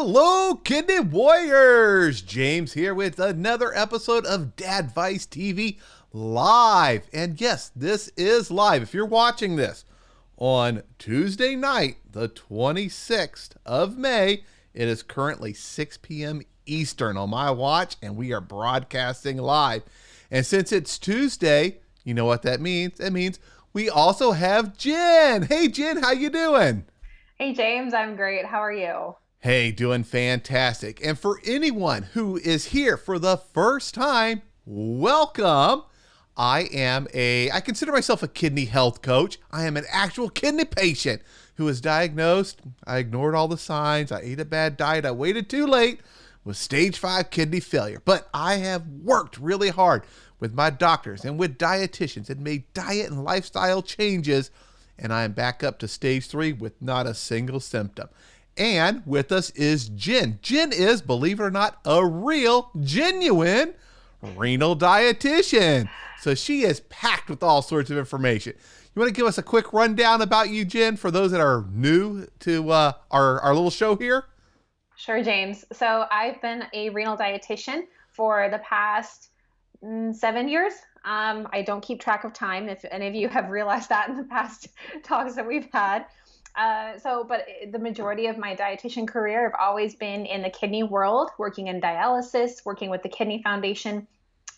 Hello, Kidney Warriors! James here with another episode of Dadvice TV Live. And yes, this is live. If you're watching this on Tuesday night, the 26th of May, it is currently 6 p.m. Eastern on my watch, and we are broadcasting live. And since it's Tuesday, you know what that means? It means we also have Jen. Hey, Jen, how you doing? Hey James, I'm great. How are you? Hey, doing fantastic. And for anyone who is here for the first time, welcome. I consider myself a kidney health coach. I am an actual kidney patient who was diagnosed. I ignored all the signs. I ate a bad diet. I waited too late with stage 5 kidney failure. But I have worked really hard with my doctors and with dietitians and made diet and lifestyle changes. And I am back up to stage 3 with not a single symptom. And with us is Jen. Jen is, believe it or not, a real, genuine renal dietitian. So she is packed with all sorts of information. You want to give us a quick rundown about you, Jen, for those that are new to our little show here? Sure, James. So I've been a renal dietitian for the past 7 years. I don't keep track of time, if any of you have realized that in the past talks that we've had. But the majority of my dietitian career, I've always been in the kidney world, working in dialysis, working with the Kidney Foundation.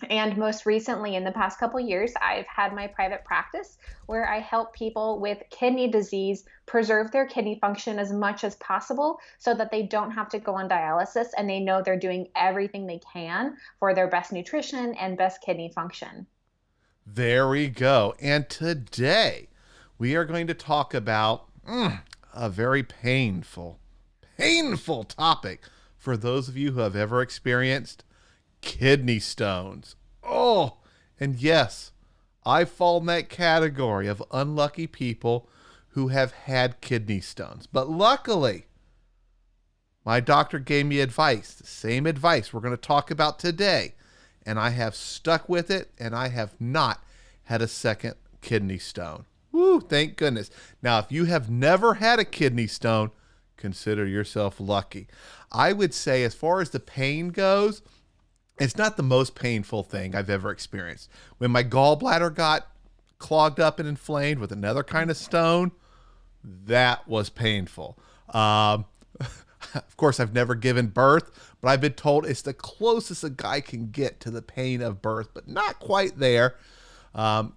And most recently, in the past couple of years, I've had my private practice where I help people with kidney disease preserve their kidney function as much as possible so that they don't have to go on dialysis and they know they're doing everything they can for their best nutrition and best kidney function. There we go. And today we are going to talk about a very painful topic for those of you who have ever experienced kidney stones. Oh, and yes, I fall in that category of unlucky people who have had kidney stones. But luckily, my doctor gave me advice, the same advice we're going to talk about today, and I have stuck with it, and I have not had a second kidney stone. Woo, thank goodness. Now, if you have never had a kidney stone, consider yourself lucky. I would say as far as the pain goes, it's not the most painful thing I've ever experienced. When my gallbladder got clogged up and inflamed with another kind of stone, that was painful. Of course, I've never given birth, but I've been told it's the closest a guy can get to the pain of birth, but not quite there.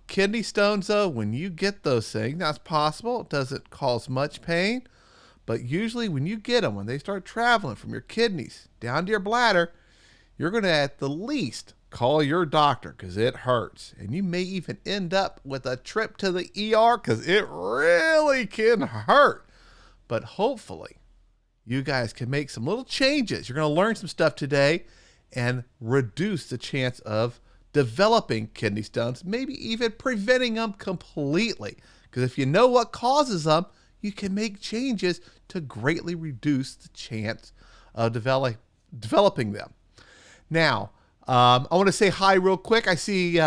Kidney stones, though, when you get those things, that's possible. It doesn't cause much pain, but usually when you get them, when they start traveling from your kidneys down to your bladder, you're going to at the least call your doctor because it hurts. And you may even end up with a trip to the ER because it really can hurt. But hopefully, you guys can make some little changes. You're going to learn some stuff today and reduce the chance of developing kidney stones, maybe even preventing them completely. Because if you know what causes them, you can make changes to greatly reduce the chance of developing them. Now, I want to say hi real quick. I see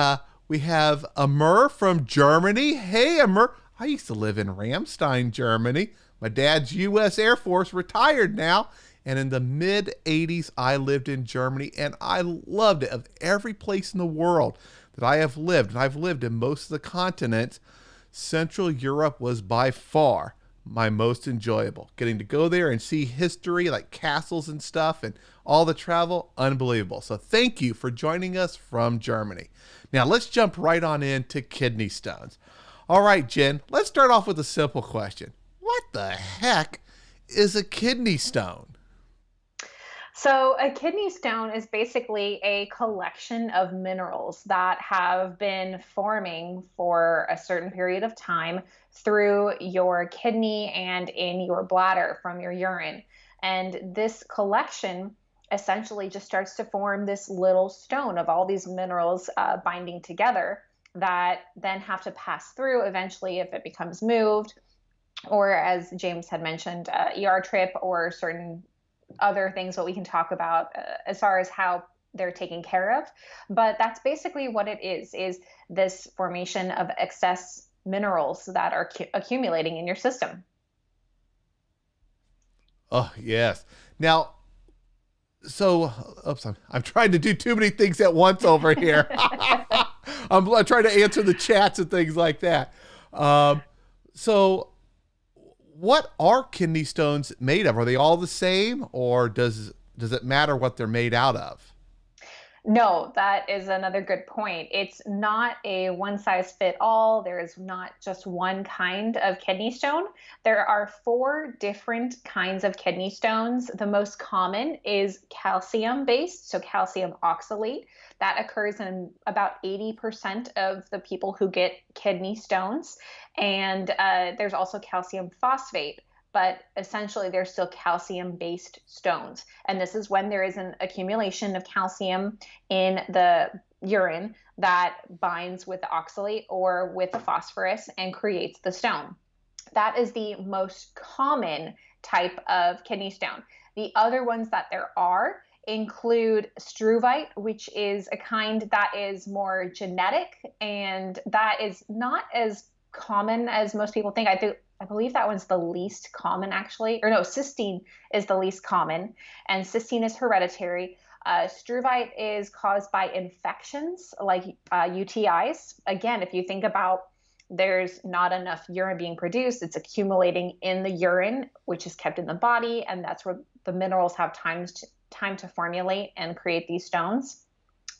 we have Amr from Germany. Hey, Amr. I used to live in Ramstein, Germany. My dad's U.S. Air Force, retired now. And in the mid-'80s, I lived in Germany, and I loved it. Of every place in the world that I have lived, and I've lived in most of the continents, Central Europe was by far my most enjoyable. Getting to go there and see history like castles and stuff and all the travel, unbelievable. So thank you for joining us from Germany. Now let's jump right on into kidney stones. All right, Jen, let's start off with a simple question. What the heck is a kidney stone? So a kidney stone is basically a collection of minerals that have been forming for a certain period of time through your kidney and in your bladder from your urine. And this collection essentially just starts to form this little stone of all these minerals binding together that then have to pass through eventually if it becomes moved, or as James had mentioned, ER trip or certain other things that we can talk about as far as how they're taken care of. But that's basically what it is this formation of excess minerals that are accumulating in your system. Oh, yes. Now, so, oops, I'm trying to do too many things at once over here. I'm trying to answer the chats and things like that. Um, so, what are kidney stones made of? Are they all the same, or does it matter what they're made out of? No, that is another good point. It's not a one size fit all. There is not just one kind of kidney stone. There are four different kinds of kidney stones. The most common is calcium based, so calcium oxalate. That occurs in about 80% of the people who get kidney stones. And there's also calcium phosphate, but essentially they're still calcium based stones. And this is when there is an accumulation of calcium in the urine that binds with the oxalate or with the phosphorus and creates the stone. That is the most common type of kidney stone. The other ones that there are include struvite, which is a kind that is more genetic and that is not as common as most people think. I believe that one's the least common actually, or no, cysteine is the least common, and cysteine is hereditary. Struvite is caused by infections like UTIs. Again, if you think about there's not enough urine being produced, it's accumulating in the urine, which is kept in the body, and that's where the minerals have time to formulate and create these stones.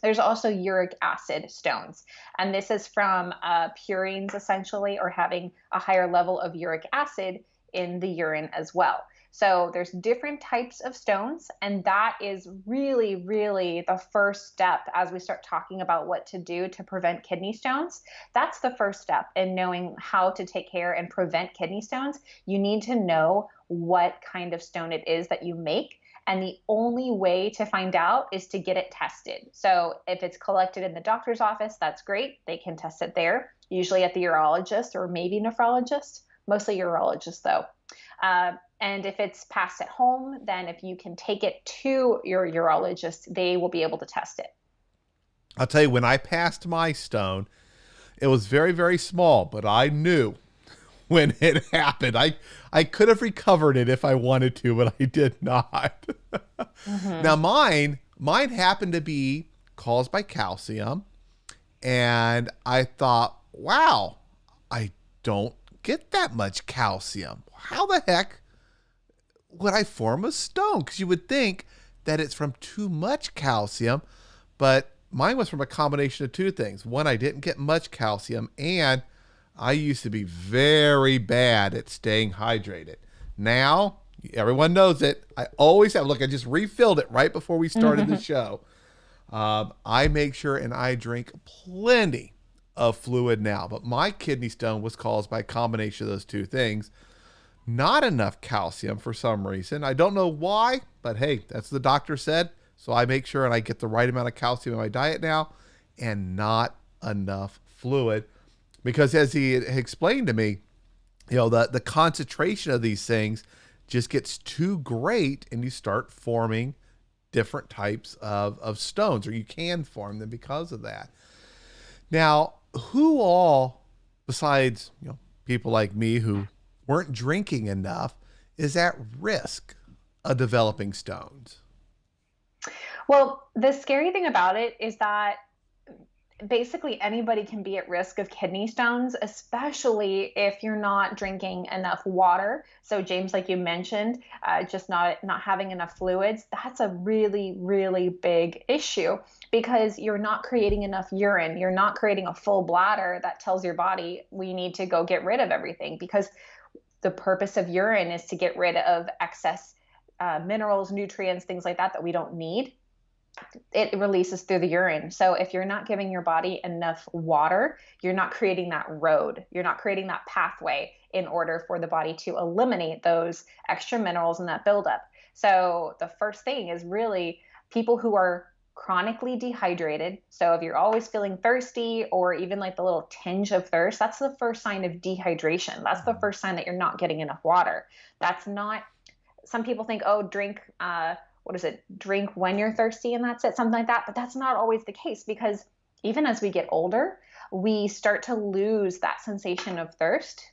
There's also uric acid stones, and this is from purines essentially, or having a higher level of uric acid in the urine as well. So there's different types of stones, and that is really, really the first step as we start talking about what to do to prevent kidney stones. That's the first step in knowing how to take care and prevent kidney stones. You need to know what kind of stone it is that you make. And the only way to find out is to get it tested. So if it's collected in the doctor's office, that's great. They can test it there, usually at the urologist or maybe nephrologist, mostly urologist though. And if it's passed at home, then if you can take it to your urologist, they will be able to test it. I'll tell you, when I passed my stone, it was very, very small, but I knew when it happened. I could have recovered it if I wanted to, but I did not. Now mine happened to be caused by calcium, and I thought, wow, I don't get that much calcium. How the heck would I form a stone? Because you would think that it's from too much calcium, but mine was from a combination of two things. One, I didn't get much calcium, and I used to be very bad at staying hydrated. Now, everyone knows it. I always have. Look, I just refilled it right before we started the show. I make sure and I drink plenty of fluid now. But my kidney stone was caused by a combination of those two things. Not enough calcium for some reason. I don't know why, but hey, that's what the doctor said. So I make sure and I get the right amount of calcium in my diet now, and not enough fluid. Because as he explained to me, the concentration of these things just gets too great, and you start forming different types of stones, or you can form them because of that. Now, who all, besides people like me who weren't drinking enough, is at risk of developing stones? Well, the scary thing about it is that basically anybody can be at risk of kidney stones, especially if you're not drinking enough water. So James, like you mentioned, just not having enough fluids, that's a really, really big issue, because you're not creating enough urine. You're not creating a full bladder that tells your body we need to go get rid of everything, because the purpose of urine is to get rid of excess minerals, nutrients, things like that we don't need. It releases through the urine. So if you're not giving your body enough water, you're not creating that road. You're not creating that pathway in order for the body to eliminate those extra minerals and that buildup. So the first thing is really people who are chronically dehydrated. So if you're always feeling thirsty, or even like the little tinge of thirst, that's the first sign of dehydration. That's the first sign that you're not getting enough water. That's not, some people think, oh, drink, what is it? Drink when you're thirsty and that's it, something like that. But that's not always the case, because even as we get older, we start to lose that sensation of thirst.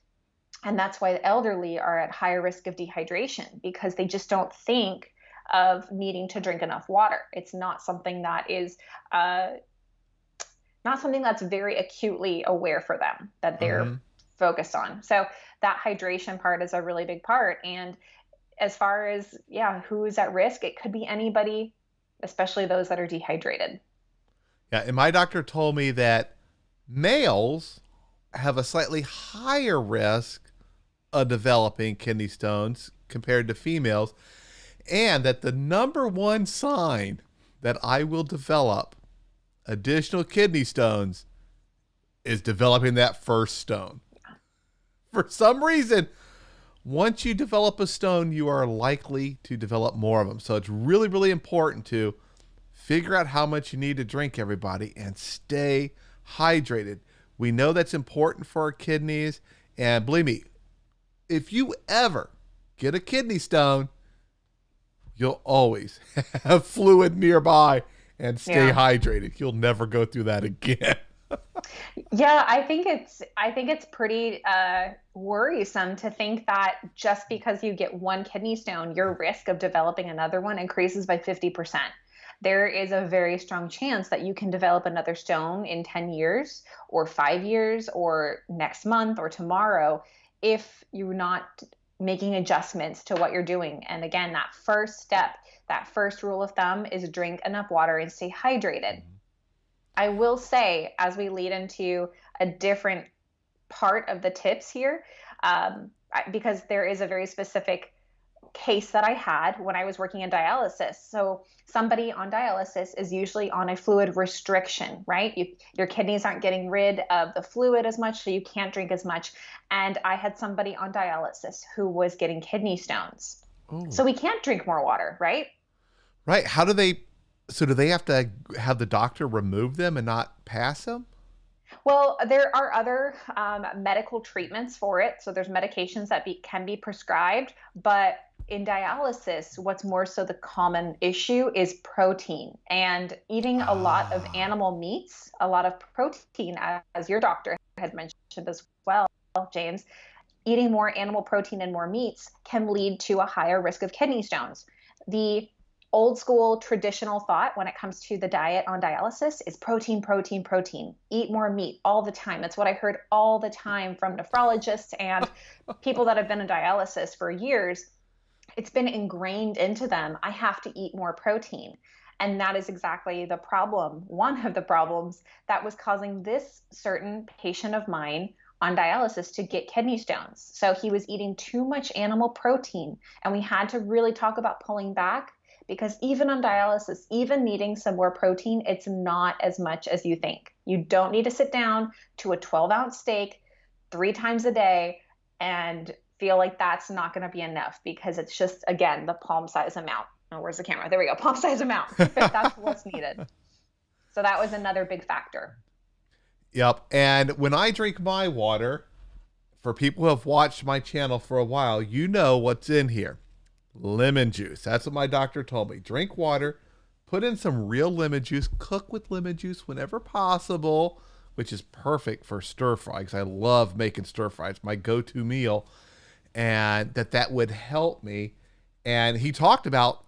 And that's why the elderly are at higher risk of dehydration, because they just don't think of needing to drink enough water. It's not something that is not something that's very acutely aware for them that they're Mm-hmm. focused on. So that hydration part is a really big part. And as far as, yeah, who is at risk, it could be anybody, especially those that are dehydrated. Yeah, and my doctor told me that males have a slightly higher risk of developing kidney stones compared to females, and that the number one sign that I will develop additional kidney stones is developing that first stone. For some reason, once you develop a stone, you are likely to develop more of them. So it's really, really important to figure out how much you need to drink, everybody, and stay hydrated. We know that's important for our kidneys. And believe me, if you ever get a kidney stone, you'll always have fluid nearby and stay hydrated. You'll never go through that again. Yeah, I think it's pretty worrisome to think that just because you get one kidney stone, your risk of developing another one increases by 50%. There is a very strong chance that you can develop another stone in 10 years or 5 years or next month or tomorrow if you're not making adjustments to what you're doing. And again, that first step, that first rule of thumb is drink enough water and stay hydrated. I will say, as we lead into a different part of the tips here, because there is a very specific case that I had when I was working in dialysis. So somebody on dialysis is usually on a fluid restriction, right? Your kidneys aren't getting rid of the fluid as much, so you can't drink as much. And I had somebody on dialysis who was getting kidney stones. Oh. So we can't drink more water, right? Right. So do they have to have the doctor remove them and not pass them? Well, there are other medical treatments for it. So there's medications that can be prescribed, but in dialysis, what's more so the common issue is protein, and eating a lot of animal meats, a lot of protein, as your doctor had mentioned as well, James. Eating more animal protein and more meats can lead to a higher risk of kidney stones. The old school traditional thought when it comes to the diet on dialysis is protein, protein, protein. Eat more meat all the time. That's what I heard all the time from nephrologists and people that have been in dialysis for years. It's been ingrained into them. I have to eat more protein. And that is exactly the problem. One of the problems that was causing this certain patient of mine on dialysis to get kidney stones. So he was eating too much animal protein, and we had to really talk about pulling back, because even on dialysis, even needing some more protein, it's not as much as you think. You don't need to sit down to a 12-ounce steak 3 times a day and feel like that's not going to be enough, because it's just, again, the palm size amount. Oh, where's the camera? There we go. Palm size amount. That's what's needed. So that was another big factor. Yep. And when I drink my water, for people who have watched my channel for a while, you know what's in here. Lemon juice. That's what my doctor told me. Drink water, put in some real lemon juice, cook with lemon juice whenever possible, which is perfect for stir fry, because I love making stir fry. It's my go-to meal. And that would help me. And he talked about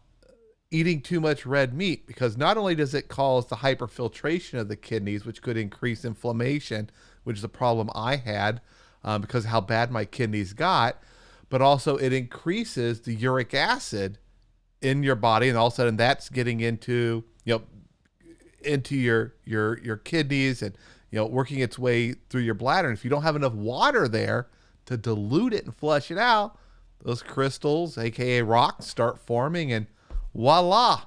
eating too much red meat, because not only does it cause the hyperfiltration of the kidneys, which could increase inflammation, which is a problem I had because of how bad my kidneys got, but also it increases the uric acid in your body, and all of a sudden that's getting into your kidneys and working its way through your bladder. And if you don't have enough water there to dilute it and flush it out, those crystals, aka rocks, start forming, and voila,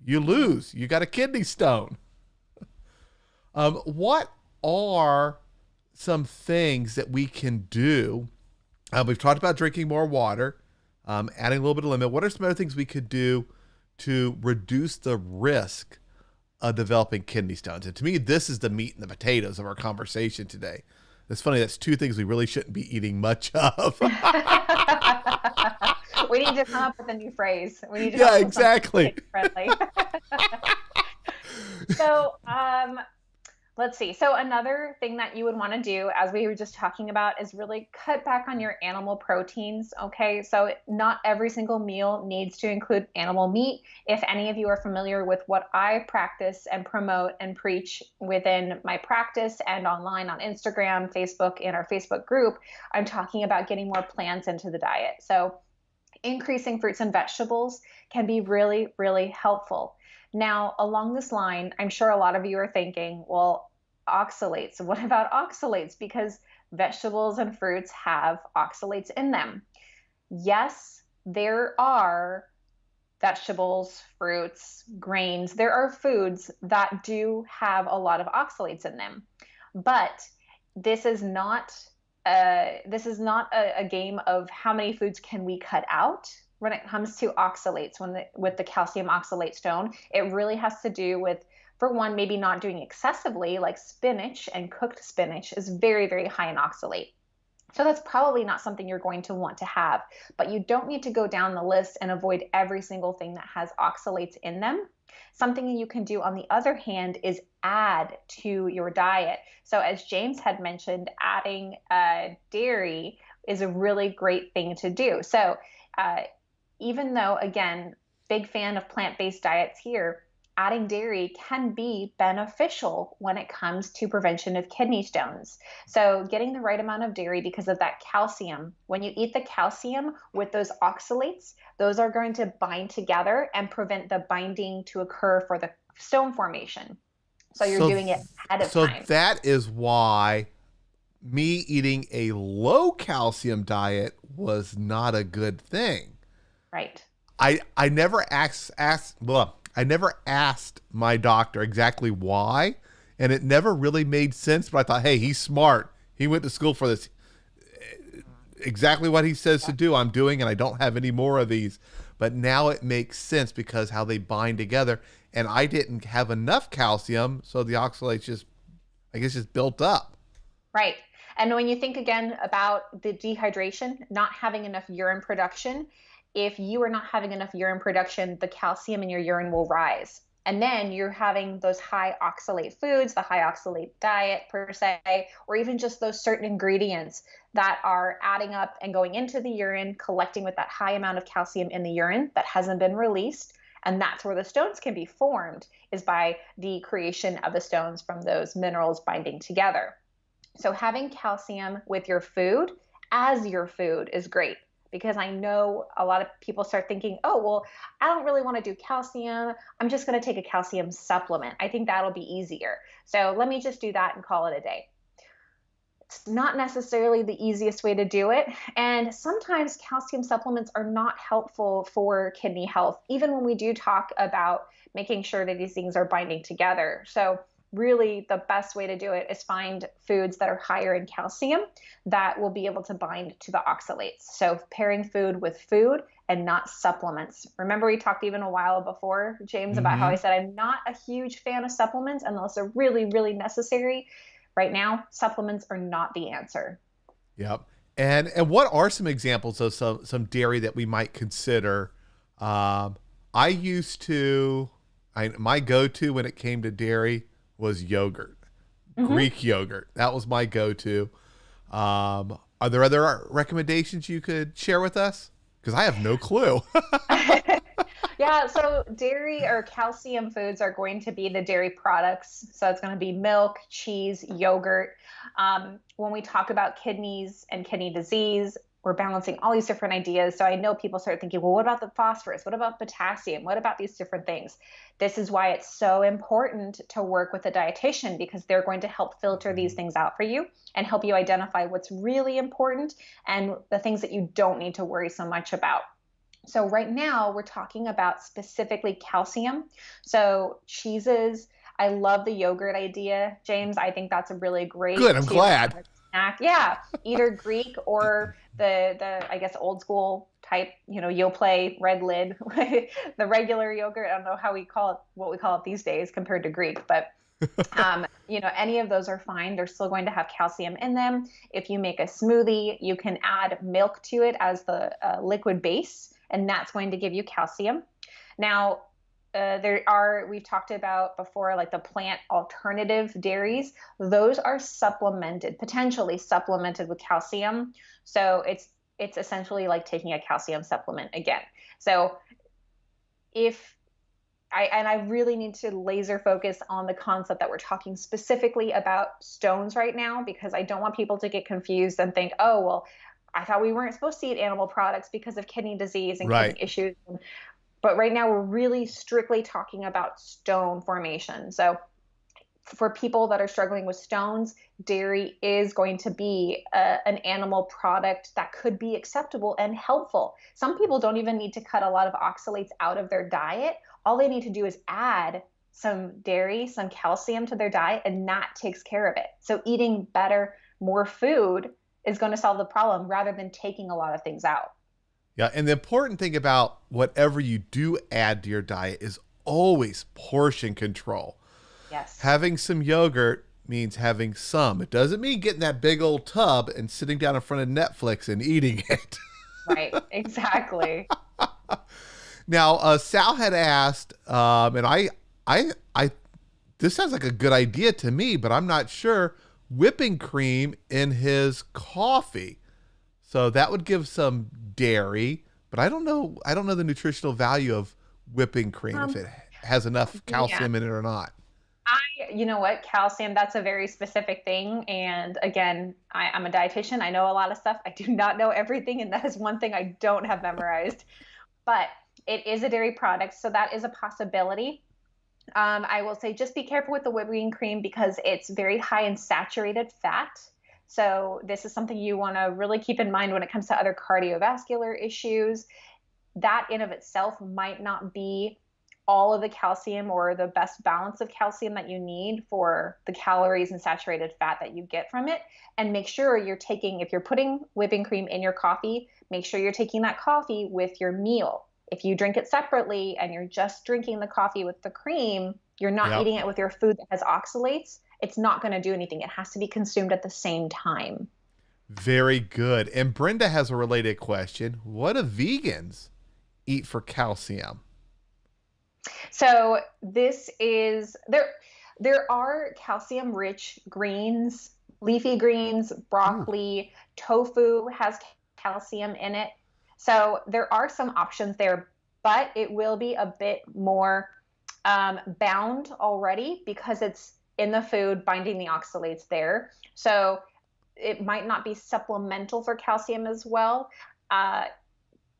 you lose. You got a kidney stone. What are some things that we can do? We've talked about drinking more water, adding a little bit of lemon. What are some other things we could do to reduce the risk of developing kidney stones? And to me, this is the meat and the potatoes of our conversation today. It's funny, that's 2 things we really shouldn't be eating much of. We need to come up with a new phrase. We need to yeah, exactly. friendly. So Let's see. So another thing that you would want to do, as we were just talking about, is really cut back on your animal proteins. Okay. So not every single meal needs to include animal meat. If any of you are familiar with what I practice and promote and preach within my practice and online on Instagram, Facebook, and our Facebook group, I'm talking about getting more plants into the diet. So increasing fruits and vegetables can be really, really helpful. Now, along this line, I'm sure a lot of you are thinking, well, oxalates, what about oxalates? Because vegetables and fruits have oxalates in them. Yes, there are vegetables, fruits, grains, there are foods that do have a lot of oxalates in them. But this is not a game of how many foods can we cut out when it comes to oxalates. With the calcium oxalate stone, it really has to do with, for one, maybe not doing excessively, like spinach and cooked spinach is very, very high in oxalate. So that's probably not something you're going to want to have, but you don't need to go down the list and avoid every single thing that has oxalates in them. Something you can do, on the other hand, is add to your diet. So as James had mentioned, adding dairy is a really great thing to do. So even though, again, big fan of plant-based diets here, adding dairy can be beneficial when it comes to prevention of kidney stones. So getting the right amount of dairy because of that calcium. When you eat the calcium with those oxalates, those are going to bind together and prevent the binding to occur for the stone formation. So you're So, doing it ahead of so time. that is why me eating a low calcium diet was not a good thing. Right. I never I never asked my doctor exactly why, and it never really made sense. But I thought, hey, he's smart. He went to school for this. Exactly what he says to do, I'm doing, and I don't have any more of these. But now it makes sense because how they bind together, and I didn't have enough calcium, so the oxalates just built up. Right. And when you think again about the dehydration, not having enough urine production, if you are not having enough urine production, the calcium in your urine will rise. And then you're having those high oxalate foods, the high oxalate diet per se, or even just those certain ingredients that are adding up and going into the urine, collecting with that high amount of calcium in the urine that hasn't been released. And that's where the stones can be formed, is by the creation of the stones from those minerals binding together. So having calcium with your food as your food is great, because I know a lot of people start thinking, oh, well, I don't really want to do calcium. I'm just going to take a calcium supplement. I think that'll be easier. So let me just do that and call it a day. It's not necessarily the easiest way to do it. And sometimes calcium supplements are not helpful for kidney health, even when we do talk about making sure that these things are binding together. So really the best way to do it is find foods that are higher in calcium that will be able to bind to the oxalates. So pairing food with food and not supplements. Remember, we talked even a while before, James, about how I said I'm not a huge fan of supplements unless they're really, really necessary. Right now, supplements are not the answer. Yep. And what are some examples of some dairy that we might consider? I used to, my go-to when it came to dairy was yogurt, Greek yogurt. That was my go-to. Are there other recommendations you could share with us? Because I have no clue. Yeah, so dairy or calcium foods are going to be the dairy products. So it's going to be milk, cheese, yogurt. When we talk about kidneys and kidney disease, we're balancing all these different ideas. So I know people start thinking, well, what about the phosphorus? What about potassium? What about these different things? This is why it's so important to work with a dietitian, because they're going to help filter these things out for you and help you identify what's really important and the things that you don't need to worry so much about. So right now we're talking about specifically calcium. So cheeses, I love the yogurt idea, James. I think that's a really great Good, I'm glad. snack. Yeah, either Greek or the I guess old school type, Yoplait red lid, the regular yogurt. I don't know what we call it these days compared to Greek, but any of those are fine. They're still going to have calcium in them. If you make a smoothie, you can add milk to it as the liquid base, and that's going to give you calcium. Now, we've talked about before, like the plant alternative dairies. Those are supplemented, potentially supplemented with calcium. So it's essentially like taking a calcium supplement again. So if I really need to laser focus on the concept that we're talking specifically about stones right now, because I don't want people to get confused and think, oh, well, I thought we weren't supposed to eat animal products because of kidney disease and Right. kidney issues. But right now we're really strictly talking about stone formation. So for people that are struggling with stones, dairy is going to be an animal product that could be acceptable and helpful. Some people don't even need to cut a lot of oxalates out of their diet. All they need to do is add some dairy, some calcium to their diet, and that takes care of it. So eating better, more food is going to solve the problem rather than taking a lot of things out. Yeah. And the important thing about whatever you do add to your diet is always portion control. Yes. Having some yogurt means having some. It doesn't mean getting that big old tub and sitting down in front of Netflix and eating it. Right. Exactly. Now, Sal had asked, and I, this sounds like a good idea to me, but I'm not sure. Whipping cream in his coffee, so that would give some dairy, but I don't know. I don't know the nutritional value of whipping cream if it has enough Yeah. calcium in it or not. You know what, calcium, that's a very specific thing. And again, I'm a dietitian. I know a lot of stuff. I do not know everything. And that is one thing I don't have memorized. But it is a dairy product. So that is a possibility. I will say just be careful with the whipping cream because it's very high in saturated fat. So this is something you want to really keep in mind when it comes to other cardiovascular issues. That in of itself might not be all of the calcium or the best balance of calcium that you need for the calories and saturated fat that you get from it. And make sure you're taking, if you're putting whipping cream in your coffee, make sure you're taking that coffee with your meal. If you drink it separately and you're just drinking the coffee with the cream, you're not Yep. eating it with your food that has oxalates, it's not going to do anything. It has to be consumed at the same time. Very good. And Brenda has a related question. What do vegans eat for calcium? So this is there are calcium rich greens, leafy greens, Ooh. broccoli, tofu has calcium in it. So there are some options there, but it will be a bit more bound already because it's in the food binding the oxalates there. So it might not be supplemental for calcium as well. Uh,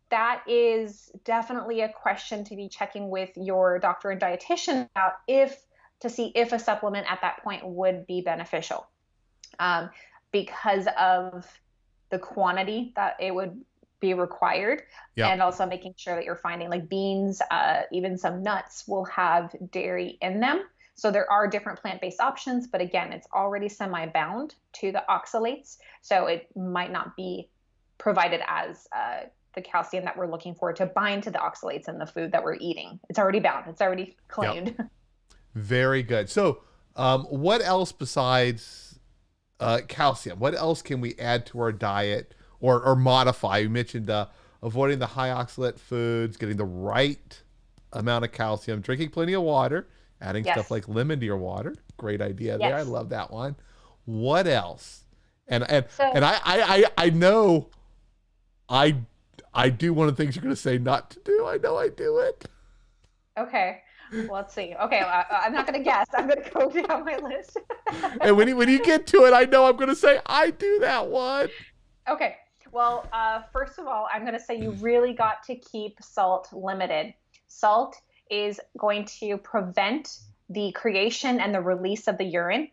that is definitely a question to be checking with your doctor and dietitian about, if to see if a supplement at that point would be beneficial, um, because of the quantity that it would be required, Yep. and also making sure that you're finding like beans, even some nuts will have dairy in them. So there are different plant-based options, but again, it's already semi-bound to the oxalates, so it might not be provided as the calcium that we're looking for to bind to the oxalates in the food that we're eating. It's already bound. It's already Yep. claimed. Very good. So, what else besides calcium? What else can we add to our diet or modify? You mentioned avoiding the high oxalate foods, getting the right amount of calcium, drinking plenty of water, adding stuff Yes. like lemon to your water. Great idea there. I Yes. love that one. What else? And So I know I I do one of the things you're going to say not to do. I know I do it. okay, let's see. Okay, well, I'm not going to guess. I'm going to go down my list. And when you get to it, I know I'm going to say I do that one. Okay. Well, first of all, I'm going to say you really got to keep salt limited. Salt is going to prevent the creation and the release of the urine.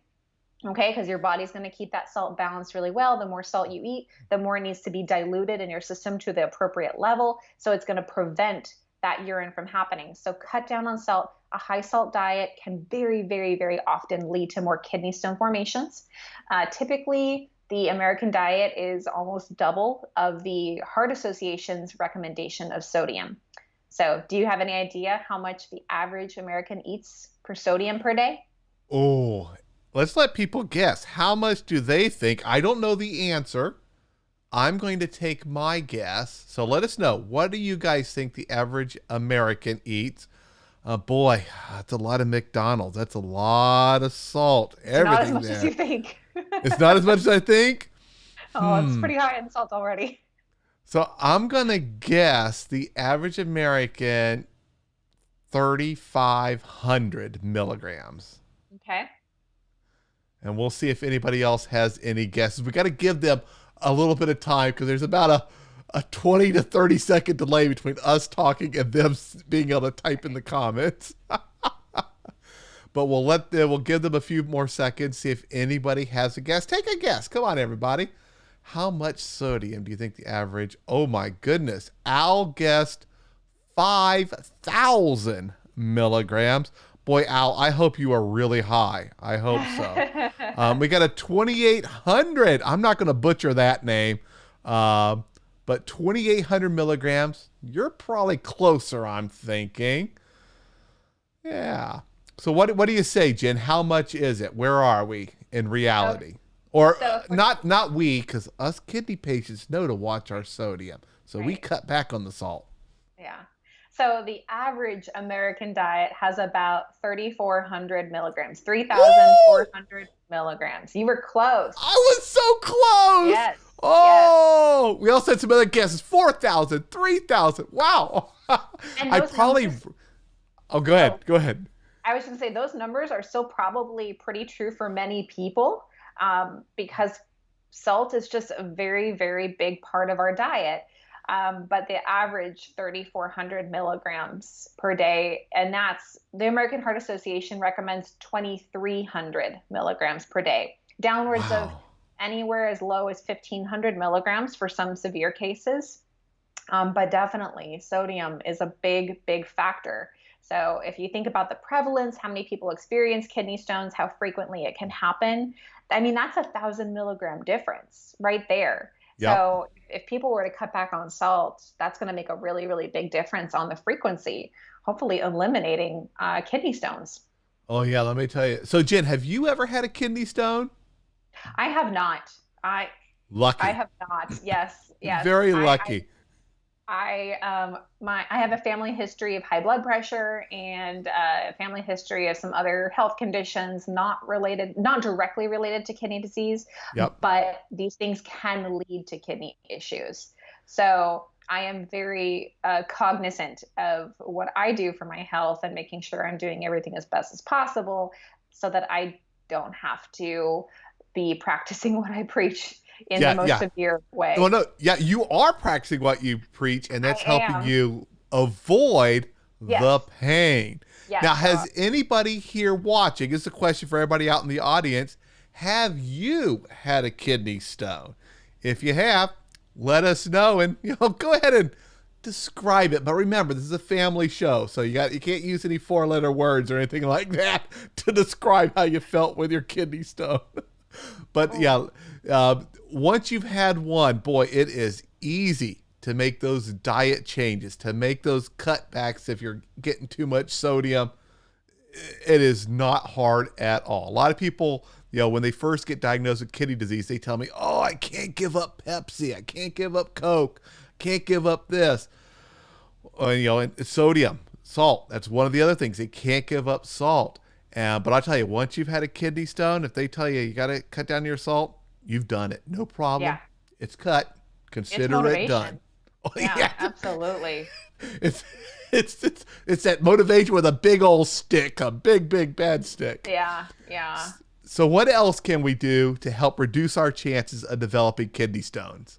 Okay, because your body's going to keep that salt balanced really well. The more salt you eat, the more it needs to be diluted in your system to the appropriate level. So it's going to prevent that urine from happening. So cut down on salt. A high salt diet can very, very, very often lead to more kidney stone formations. Typically, the American diet is almost double of the Heart Association's recommendation of sodium. So, do you have any idea how much the average American eats per sodium per day? Oh, let's let people guess. How much do they think? I don't know the answer. I'm going to take my guess. So let us know. What do you guys think the average American eats? Boy, that's a lot of McDonald's. That's a lot of salt. It's not as Everything much as you there. think. It's not as much as I think. Oh, it's Hmm. pretty high in salt already. So I'm gonna guess the average American 3,500 milligrams. Okay. And we'll see if anybody else has any guesses. We got to give them a little bit of time because there's about a 20 to 30-second delay between us talking and them being able to type in the comments. But we'll give them a few more seconds, see if anybody has a guess. Take a guess. Come on, everybody. How much sodium do you think the average? Oh my goodness. Al guessed 5,000 milligrams. Boy, Al, I hope you are really high. I hope so. We got a 2,800. I'm not going to butcher that name, but 2,800 milligrams. You're probably closer, I'm thinking. Yeah. So what do you say, Jen? How much is it? Where are we in reality? Or not we, because us kidney patients know to watch our sodium. So we Right. cut back on the salt. Yeah. So the average American diet has about 3,400 milligrams, Woo! 3,400 milligrams. You were close. I was so close. Yes. Yes. Oh, we also had some other guesses. 4,000, 3,000. Wow. And I those probably. numbers, Oh, go oh, ahead. Go ahead. I was going to say those numbers are still probably pretty true for many people, because salt is just a very, very big part of our diet. But the average 3,400 milligrams per day, and that's the American Heart Association recommends 2,300 milligrams per day, downwards of Wow. anywhere as low as 1,500 milligrams for some severe cases. But definitely, sodium is a big, big factor. So if you think about the prevalence, how many people experience kidney stones, how frequently it can happen, I mean, that's 1,000 milligram difference right there. Yep. So if people were to cut back on salt, that's going to make a really, really big difference on the frequency, hopefully eliminating kidney stones. Oh, yeah. Let me tell you. So, Jen, have you ever had a kidney stone? I have not. I Lucky. have not. Yes, yes. Very I lucky. I have a family history of high blood pressure and a family history of some other health conditions not directly related to kidney disease, Yep. but these things can lead to kidney issues. So I am very cognizant of what I do for my health and making sure I'm doing everything as best as possible so that I don't have to be practicing what I preach in the Yeah. most Yeah. severe Well, way. no. Yeah. You are practicing what you preach, and I that's helping am. you avoid the Yes. pain. Now, Yes. So has anybody here watching? This is a question for everybody out in the audience. Have you had a kidney stone? If you have, let us know, and go ahead and describe it. But remember, this is a family show, so you can't use any four-letter words or anything like that to describe how you felt with your kidney stone. But yeah, once you've had one, boy, it is easy to make those diet changes, to make those cutbacks if you're getting too much sodium. It is not hard at all. A lot of people, when they first get diagnosed with kidney disease, they tell me, "Oh, I can't give up Pepsi. I can't give up Coke. Can't give up this." And sodium, salt. That's one of the other things. They can't give up salt. But I tell you, once you've had a kidney stone, if they tell you got to cut down your salt, you've done it. No problem. yeah, It's cut. it's Consider it done. motivation. Oh, Yeah, yeah. absolutely. It's, it's that motivation with a big old stick, a big, big bad stick. Yeah, yeah. So what else can we do to help reduce our chances of developing kidney stones?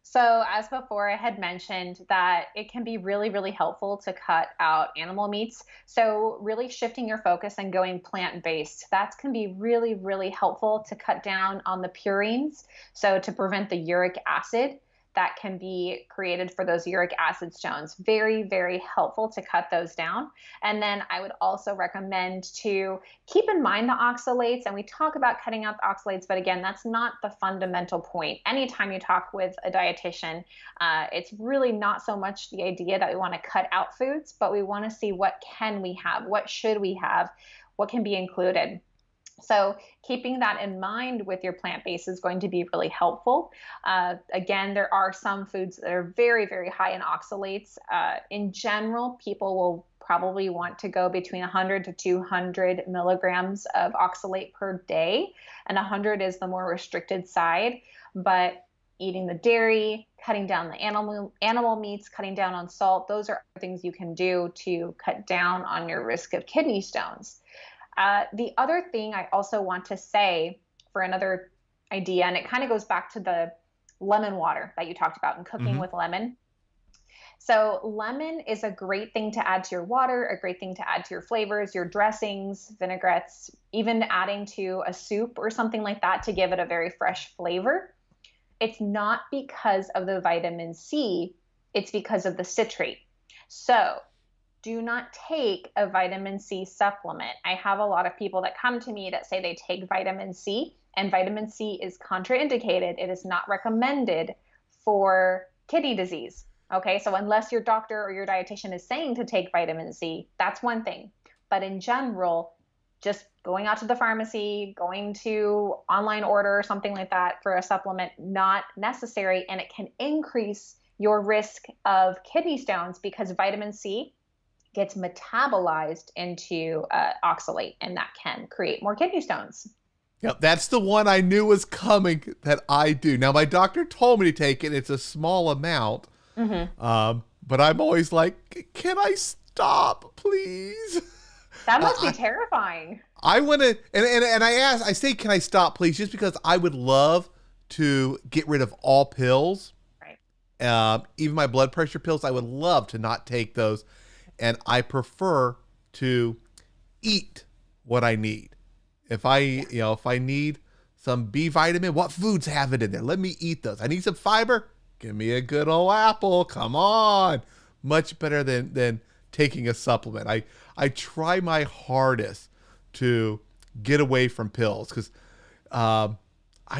So, as before, I had mentioned that it can be really, really helpful to cut out animal meats. So, really shifting your focus and going plant based, that can be really, really helpful to cut down on the purines. So, to prevent the uric acid that can be created for those uric acid stones. Very, very helpful to cut those down. And then I would also recommend to keep in mind the oxalates. And we talk about cutting out the oxalates, but again, that's not the fundamental point. Anytime you talk with a dietitian, it's really not so much the idea that we want to cut out foods, but we want to see what can we have, what should we have, what can be included. So keeping that in mind with your plant-based is going to be really helpful. Again, there are some foods that are very, very high in oxalates. In general, people will probably want to go between 100 to 200 milligrams of oxalate per day, and 100 is the more restricted side. But eating the dairy, cutting down the animal meats, cutting down on salt, those are things you can do to cut down on your risk of kidney stones. The other thing I also want to say for another idea, and it kind of goes back to the lemon water that you talked about and cooking Mm-hmm. with lemon. So lemon is a great thing to add to your water, a great thing to add to your flavors, your dressings, vinaigrettes, even adding to a soup or something like that to give it a very fresh flavor. It's not because of the vitamin C, it's because of the citrate. So do not take a vitamin C supplement. I have a lot of people that come to me that say they take vitamin C, and vitamin C is contraindicated. It is not recommended for kidney disease. Okay, so unless your doctor or your dietitian is saying to take vitamin C, that's one thing. But in general, just going out to the pharmacy, going to online order or something like that for a supplement, not necessary. And it can increase your risk of kidney stones because vitamin C gets metabolized into oxalate, and that can create more kidney stones. Yep, that's the one I knew was coming that I do. Now, my doctor told me to take it. It's a small amount. But I'm always like, can I stop, please? That must be terrifying. I want to, and I say, can I stop, please? Just because I would love to get rid of all pills. Right. Even my blood pressure pills, I would love to not take those. And I prefer to eat what I need. If I need some B vitamin, what foods have it in there? Let me eat those. I need some fiber. Give me a good old apple. Come on. Much better than taking a supplement. I try my hardest to get away from pills because I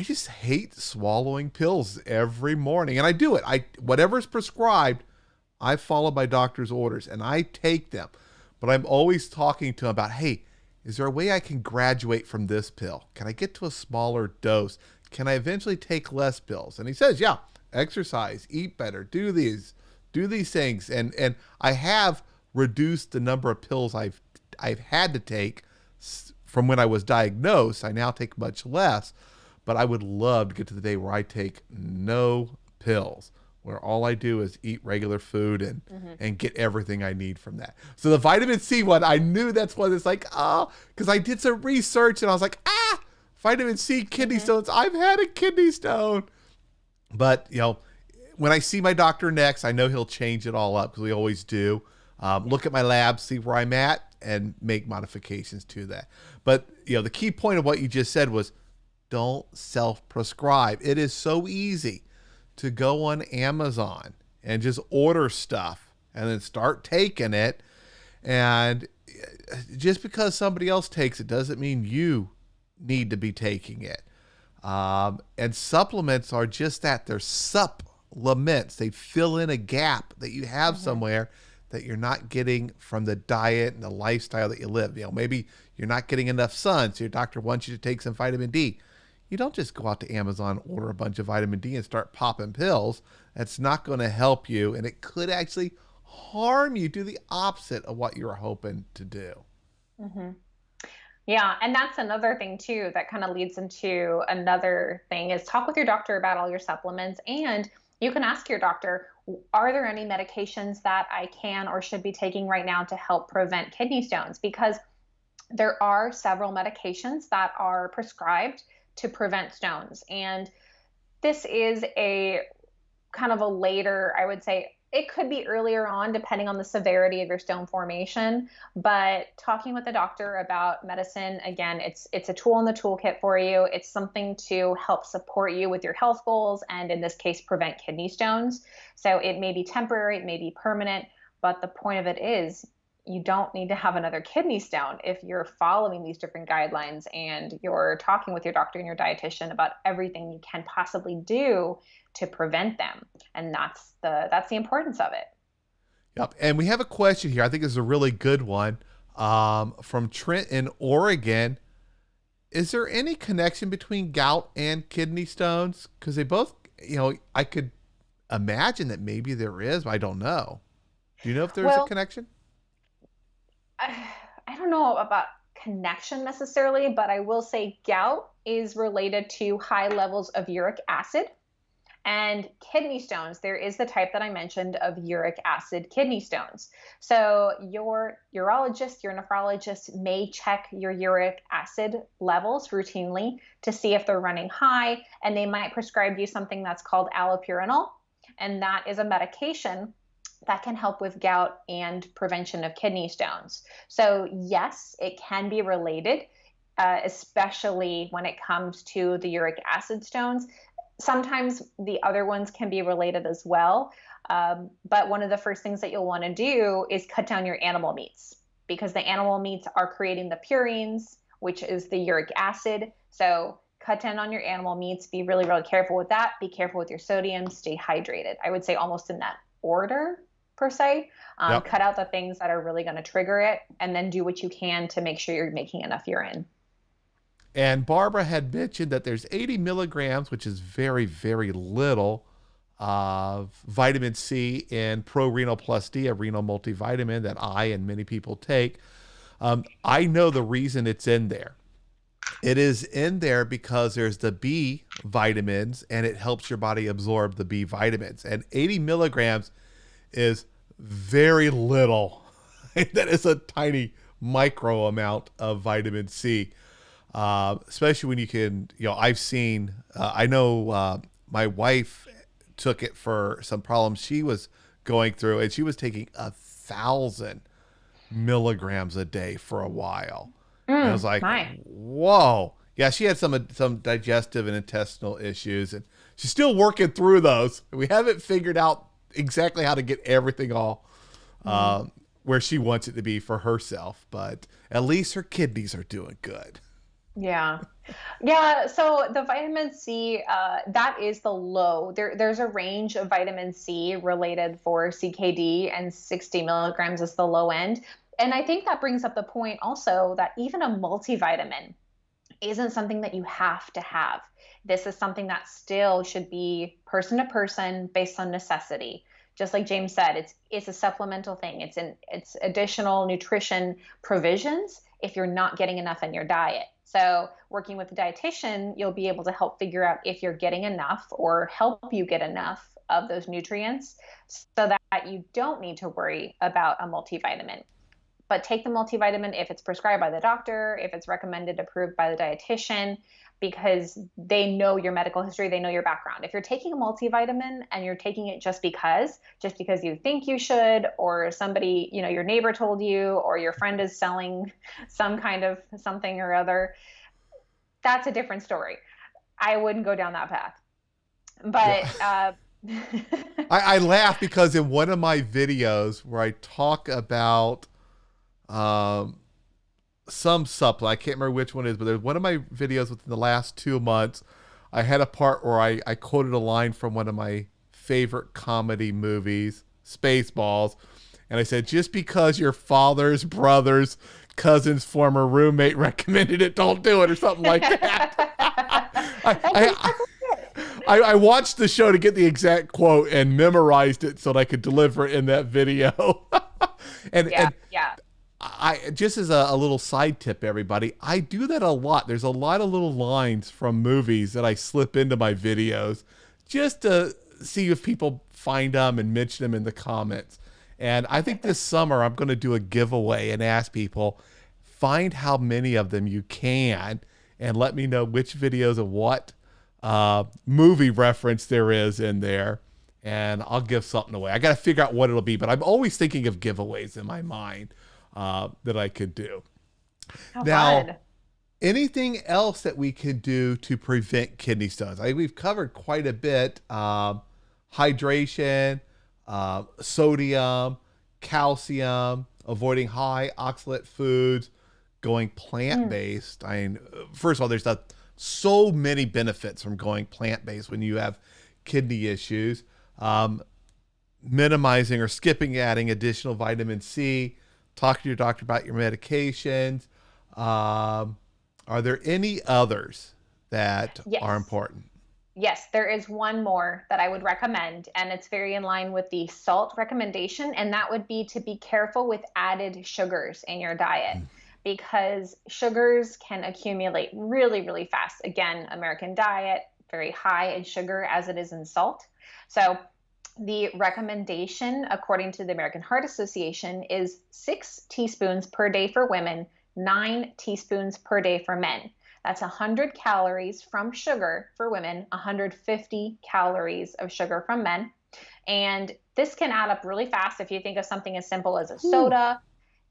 just hate swallowing pills every morning. And I do it. Whatever's prescribed, I follow my doctor's orders and I take them. But I'm always talking to him about, hey, is there a way I can graduate from this pill? Can I get to a smaller dose? Can I eventually take less pills? And he says, yeah, exercise, eat better, do these things. And I have reduced the number of pills I've had to take from when I was diagnosed. I now take much less, but I would love to get to the day where I take no pills, where all I do is eat regular food and get everything I need from that. So the vitamin C one, I knew that's what it's like, because I did some research and I was like, vitamin C, kidney stones. I've had a kidney stone. But, when I see my doctor next, I know he'll change it all up because we always do. Look at my labs, see where I'm at, and make modifications to that. But, the key point of what you just said was don't self-prescribe. It is so easy to go on Amazon and just order stuff and then start taking it. And just because somebody else takes it doesn't mean you need to be taking it. And supplements are just that. They're supplements. They fill in a gap that you have somewhere that you're not getting from the diet and the lifestyle that you live. Maybe you're not getting enough sun, so your doctor wants you to take some vitamin D. You don't just go out to Amazon, order a bunch of vitamin D and start popping pills. That's not going to help you, and it could actually harm you, do the opposite of what you're hoping to do. Yeah, and that's another thing too that kind of leads into another thing is talk with your doctor about all your supplements, and you can ask your doctor, are there any medications that I can or should be taking right now to help prevent kidney stones? Because there are several medications that are prescribed to prevent stones. And this is a kind of a later, I would say, it could be earlier on, depending on the severity of your stone formation. But talking with the doctor about medicine, again, it's a tool in the toolkit for you. It's something to help support you with your health goals, and in this case, prevent kidney stones. So it may be temporary, it may be permanent, but the point of it is you don't need to have another kidney stone if you're following these different guidelines and you're talking with your doctor and your dietitian about everything you can possibly do to prevent them. And that's the importance of it. Yep. And we have a question here. I think this is a really good one, from Trent in Oregon. Is there any connection between gout and kidney stones? Because they both, I could imagine that maybe there is, but I don't know. Do you know if there's a connection? I don't know about connection necessarily, but I will say gout is related to high levels of uric acid. And kidney stones, there is the type that I mentioned of uric acid kidney stones. So your urologist, your nephrologist may check your uric acid levels routinely to see if they're running high, and they might prescribe you something that's called allopurinol, and that is a medication that can help with gout and prevention of kidney stones. So yes, it can be related, especially when it comes to the uric acid stones. Sometimes the other ones can be related as well. But one of the first things that you'll want to do is cut down your animal meats, because the animal meats are creating the purines, which is the uric acid. So cut down on your animal meats. Be really, really careful with that. Be careful with your sodium. Stay hydrated. I would say almost in that order, per se. Yep. Cut out the things that are really going to trigger it, and then do what you can to make sure you're making enough urine. And Barbara had mentioned that there's 80 milligrams, which is very, very little, of vitamin C in ProRenal Plus D, a renal multivitamin that I and many people take. I know the reason it's in there. It is in there because there's the B vitamins, and it helps your body absorb the B vitamins. And 80 milligrams is very little. That is a tiny micro amount of vitamin C. Especially when you can, I've seen, I know my wife took it for some problems she was going through, and she was taking 1,000 milligrams a day for a while. And I was like, whoa. Yeah, she had some digestive and intestinal issues, and she's still working through those. We haven't figured out exactly how to get everything all where she wants it to be for herself, but at least her kidneys are doing good. Yeah. Yeah. So the vitamin C, that is the low. There's a range of vitamin C related for CKD, and 60 milligrams is the low end. And I think that brings up the point also that even a multivitamin isn't something that you have to have. This is something that still should be person to person based on necessity. Just like James said, it's a supplemental thing. It's additional nutrition provisions if you're not getting enough in your diet. So working with a dietitian, you'll be able to help figure out if you're getting enough or help you get enough of those nutrients so that you don't need to worry about a multivitamin. But take the multivitamin if it's prescribed by the doctor, if it's recommended, approved by the dietitian, because they know your medical history, they know your background. If you're taking a multivitamin and you're taking it just because you think you should, or somebody, your neighbor told you, or your friend is selling some kind of something or other, that's a different story. I wouldn't go down that path. But yeah. I laugh because in one of my videos where I talk about some supplement, I can't remember which one it is, but there's one of my videos within the last 2 months, I had a part where I quoted a line from one of my favorite comedy movies, Spaceballs, and I said, just because your father's brother's cousin's former roommate recommended it, don't do it, or something like that. I watched the show to get the exact quote and memorized it so that I could deliver it in that video. and I just as a little side tip, everybody, I do that a lot. There's a lot of little lines from movies that I slip into my videos just to see if people find them and mention them in the comments. And I think this summer I'm going to do a giveaway and ask people, find how many of them you can and let me know which videos of what movie reference there is in there. And I'll give something away. I got to figure out what it'll be, but I'm always thinking of giveaways in my mind that I could do. Now, fun. Anything else that we could do to prevent kidney stones? We've covered quite a bit. Hydration, sodium, calcium, avoiding high oxalate foods, going plant-based. First of all, there's so many benefits from going plant-based when you have kidney issues. Minimizing or skipping adding additional vitamin C. Talk to your doctor about your medications. Are there any others that are important? Yes, there is one more that I would recommend, and it's very in line with the salt recommendation, and that would be to be careful with added sugars in your diet because sugars can accumulate really, really fast. Again, American diet, very high in sugar as it is in salt. So, the recommendation, according to the American Heart Association, is 6 teaspoons per day for women, 9 teaspoons per day for men. That's 100 calories from sugar for women, 150 calories of sugar from men. And this can add up really fast if you think of something as simple as a Ooh. soda.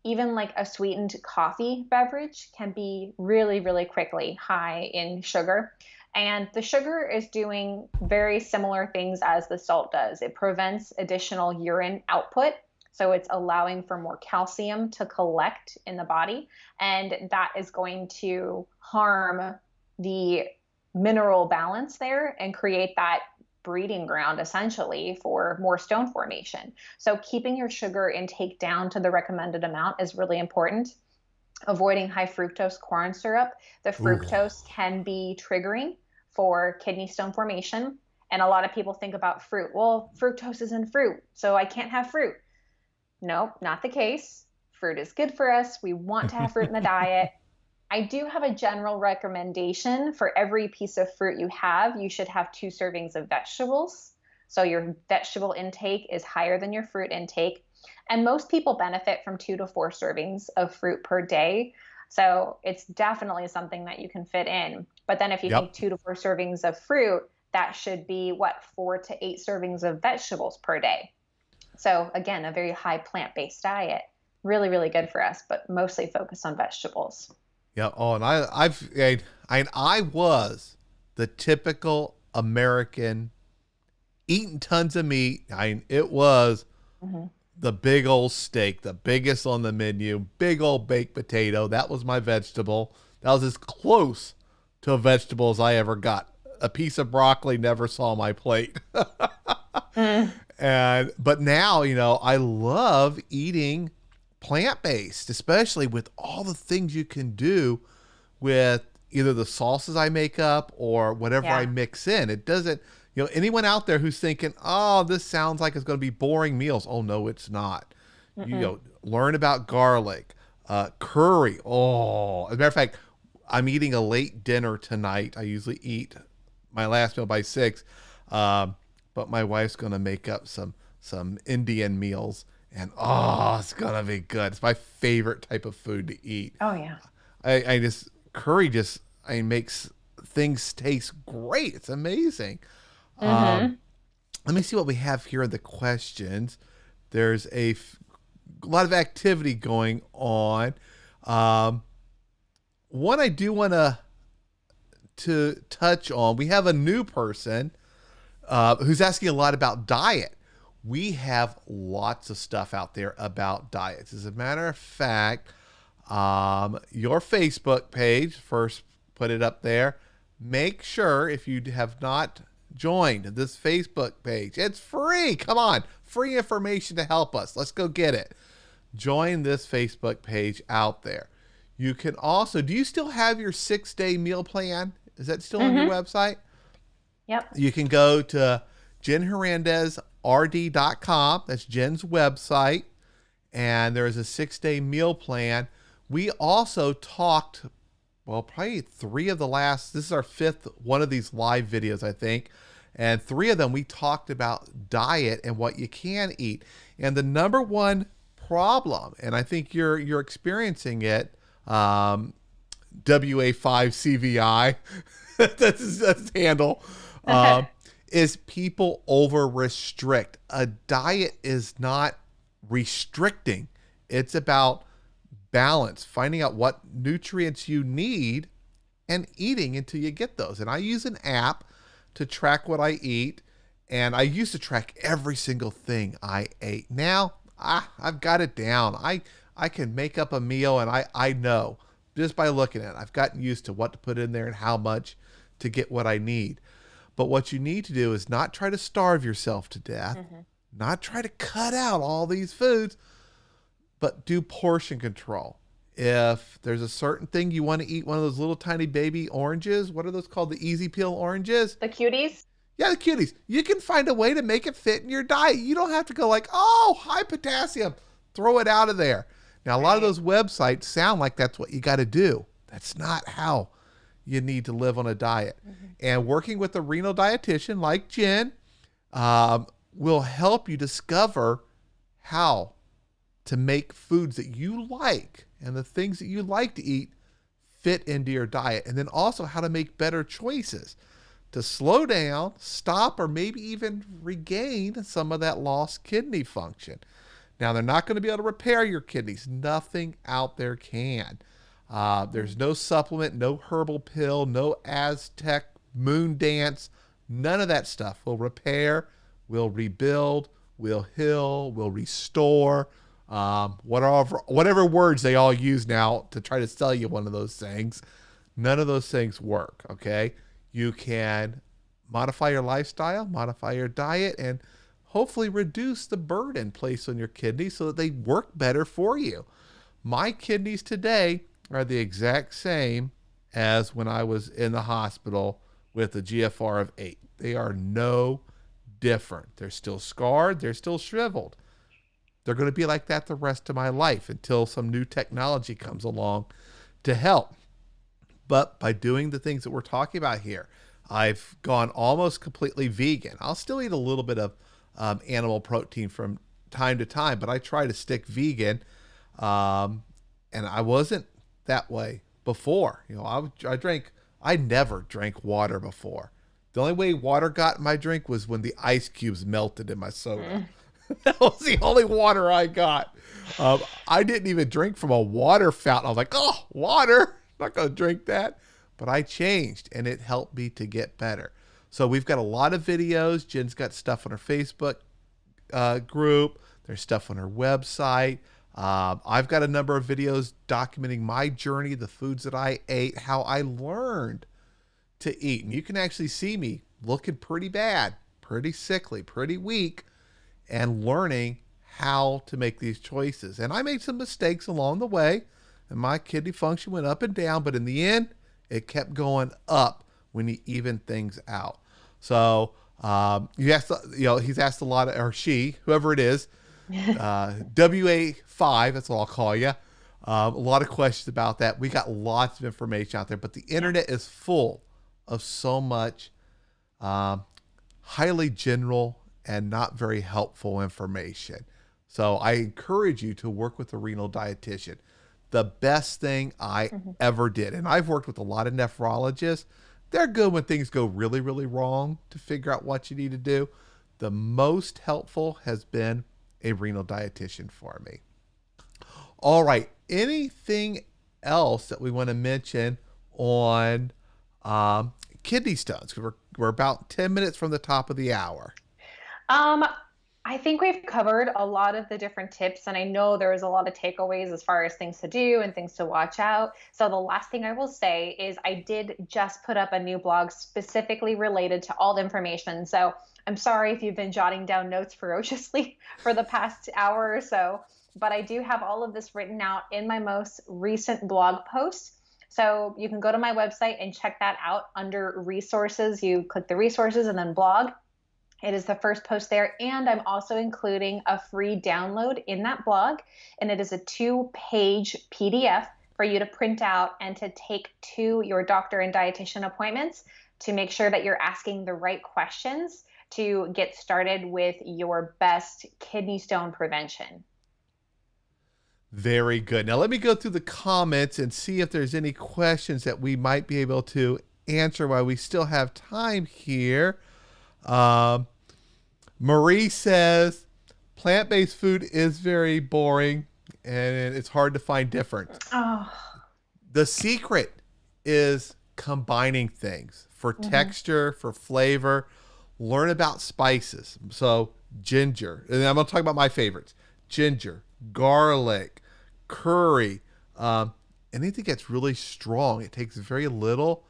Even like a sweetened coffee beverage can be really, really quickly high in sugar. And the sugar is doing very similar things as the salt does. It prevents additional urine output. So it's allowing for more calcium to collect in the body. And that is going to harm the mineral balance there and create that breeding ground essentially for more stone formation. So keeping your sugar intake down to the recommended amount is really important. Avoiding high fructose corn syrup. The Ooh. fructose can be triggering for kidney stone formation. And a lot of people think about fruit. Well, fructose is in fruit, so I can't have fruit. Nope, not the case. Fruit is good for us. We want to have fruit in the diet. I do have a general recommendation for every piece of fruit you have, you should have 2 servings of vegetables. So your vegetable intake is higher than your fruit intake. And most people benefit from 2 to 4 servings of fruit per day. So it's definitely something that you can fit in. But then if you think Yep. 2 to 4 servings of fruit, that should be what, 4 to 8 servings of vegetables per day. So again, a very high plant-based diet. Really, really good for us, but mostly focused on vegetables. Yeah. Oh, and I was the typical American eating tons of meat. It was Hmm. the big old steak, the biggest on the menu, big old baked potato. That was my vegetable. That was as close to a vegetable as I ever got. A piece of broccoli never saw my plate. Mm. But now, I love eating plant-based, especially with all the things you can do with either the sauces I make up or whatever I Yeah. mix in. It doesn't, anyone out there who's thinking, oh, this sounds like it's going to be boring meals. Oh, no, it's not. Mm-mm. Learn about garlic, curry. Oh, as a matter of fact, I'm eating a late dinner tonight. I usually eat my last meal by 6. Um, but my wife's going to make up some Indian meals, and oh, it's going to be good. It's my favorite type of food to eat. Oh yeah. I just curry just makes things taste great. It's amazing. Um, Mm-hmm. Let me see what we have here in the questions. There's a lot of activity going on. Um, One I do want to touch on. We have a new person who's asking a lot about diet. We have lots of stuff out there about diets. As a matter of fact, your Facebook page, first put it up there. Make sure if you have not joined this Facebook page, it's free. Come on, free information to help us. Let's go get it. Join this Facebook page out there. You can also, do you still have your 6-day meal plan? Is that still on your Mm-hmm. website? Yep. You can go to jenhernandezrd.com. That's Jen's website. And there is a 6-day meal plan. We also talked, well, probably 3 of the last, this is our 5th one of these live videos, I think. And 3 of them, we talked about diet and what you can eat. And the number one problem, and I think you're experiencing it, WA5CVI, that's his handle, is people over restrict. A diet is not restricting. It's about balance, finding out what nutrients you need and eating until you get those. And I use an app to track what I eat. And I used to track every single thing I ate. Now I've got it down. I can make up a meal, and I know just by looking at it. I've gotten used to what to put in there and how much to get what I need. But what you need to do is not try to starve yourself to death, Mm-hmm. not try to cut out all these foods, but do portion control. If there's a certain thing you want to eat, one of those little tiny baby oranges, what are those called? The easy peel oranges? The cuties? Yeah, the cuties. You can find a way to make it fit in your diet. You don't have to go like, oh, high potassium, throw it out of there. Now, a lot of those websites sound like that's what you got to do. That's not how you need to live on a diet. And working with a renal dietitian like Jen will help you discover how to make foods that you like and the things that you like to eat fit into your diet. And then also how to make better choices to slow down, stop, or maybe even regain some of that lost kidney function. Now, they're not going to be able to repair your kidneys. Nothing out there can. There's no supplement, no herbal pill, no Aztec moon dance. None of that stuff will repair, will rebuild, will heal, will restore. Whatever words they all use now to try to sell you one of those things. None of those things work, okay? You can modify your lifestyle, modify your diet, and hopefully reduce the burden placed on your kidneys so that they work better for you. My kidneys today are the exact same as when I was in the hospital with a GFR of 8. They are no different. They're still scarred. They're still shriveled. They're going to be like that the rest of my life until some new technology comes along to help. But by doing the things that we're talking about here, I've gone almost completely vegan. I'll still eat a little bit of animal protein from time to time, but I try to stick vegan. And I wasn't that way before. You know, I never drank water before. The only way water got in my drink was when the ice cubes melted in my soda. That was the only water I got. I didn't even drink from a water fountain. I was like, oh, water. I'm not going to drink that. But I changed, and it helped me to get better. So we've got a lot of videos. Jen's got stuff on her Facebook group. There's stuff on her website. I've got a number of videos documenting my journey, the foods that I ate, how I learned to eat. And you can actually see me looking pretty bad, pretty sickly, pretty weak, and learning how to make these choices. And I made some mistakes along the way, and my kidney function went up and down, but in the end, it kept going up when you even things out. So he's asked a lot of, or she, whoever it is, WA5, that's what I'll call you. A lot of questions about that. We got lots of information out there, but the internet is full of so much highly general and not very helpful information. So I encourage you to work with a renal dietitian. The best thing I ever did. And I've worked with a lot of nephrologists. They're good when things go really, really wrong to figure out what you need to do. The most helpful has been a renal dietitian for me. All right. Anything else that we want to mention on kidney stones? We're about 10 minutes from the top of the hour. I think we've covered a lot of the different tips, and I know there was a lot of takeaways as far as things to do and things to watch out. So the last thing I will say is I did just put up a new blog specifically related to all the information. So I'm sorry if you've been jotting down notes ferociously for the past hour or so, but I do have all of this written out in my most recent blog post. So you can go to my website and check that out under resources. You click the resources and then blog. It is the first post there, and I'm also including a free download in that blog, and it is a 2-page PDF for you to print out and to take to your doctor and dietitian appointments to make sure that you're asking the right questions to get started with your best kidney stone prevention. Very good. Now let me go through the comments and see if there's any questions that we might be able to answer while we still have time here. Marie says plant-based food is very boring and it's hard to find different. Oh. The secret is combining things for texture, for flavor. Learn about spices. So ginger, and I'm going to talk about my favorites: ginger, garlic, curry, anything that's really strong. It takes very little,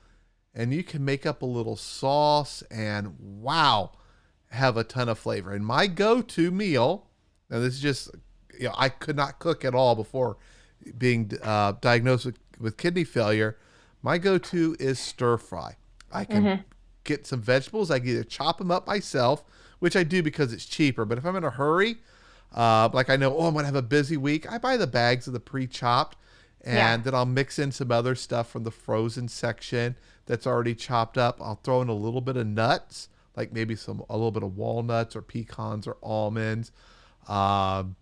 and you can make up a little sauce and wow, have a ton of flavor. And my go-to meal, now this is just, I could not cook at all before being diagnosed with kidney failure, my go-to is stir fry. I can Hmm. get some vegetables. I can either chop them up myself, which I do because it's cheaper. But if I'm in a hurry, like I know, I'm going to have a busy week, I buy the bags of the pre-chopped, Yeah. and then I'll mix in some other stuff from the frozen section that's already chopped up. I'll throw in a little bit of nuts, like maybe a little bit of walnuts or pecans or almonds. Um,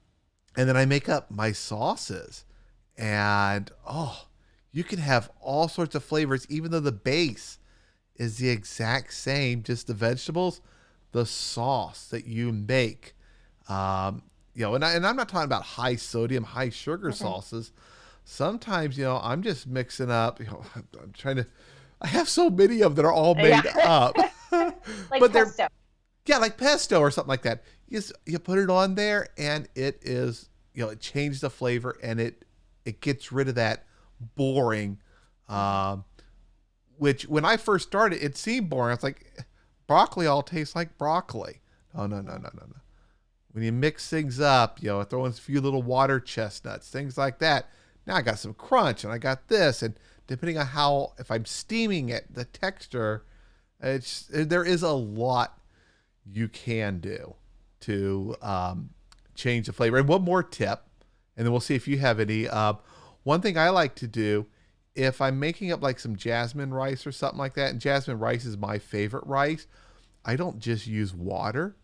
and then I make up my sauces. And you can have all sorts of flavors, even though the base is the exact same, just the vegetables, the sauce that you make. Um, and I'm not talking about high sodium, high sugar Hmm. sauces. Sometimes, I'm just mixing up, I'm trying to, I have so many of them that are all Yeah. made up, Like but they're, pesto. yeah, like pesto or something like that. You put it on there and it is, it changes the flavor, and it gets rid of that boring, Hmm. um, which when I first started, it seemed boring. It's like broccoli all tastes like broccoli. Oh, no, no, no, no, no. When you mix things up, throw in a few little water chestnuts, things like that. Now I got some crunch and I got this. And depending on if I'm steaming it, the texture, there is a lot you can do to change the flavor. And one more tip, and then we'll see if you have any. One thing I like to do, if I'm making up like some jasmine rice or something like that, and jasmine rice is my favorite rice, I don't just use water.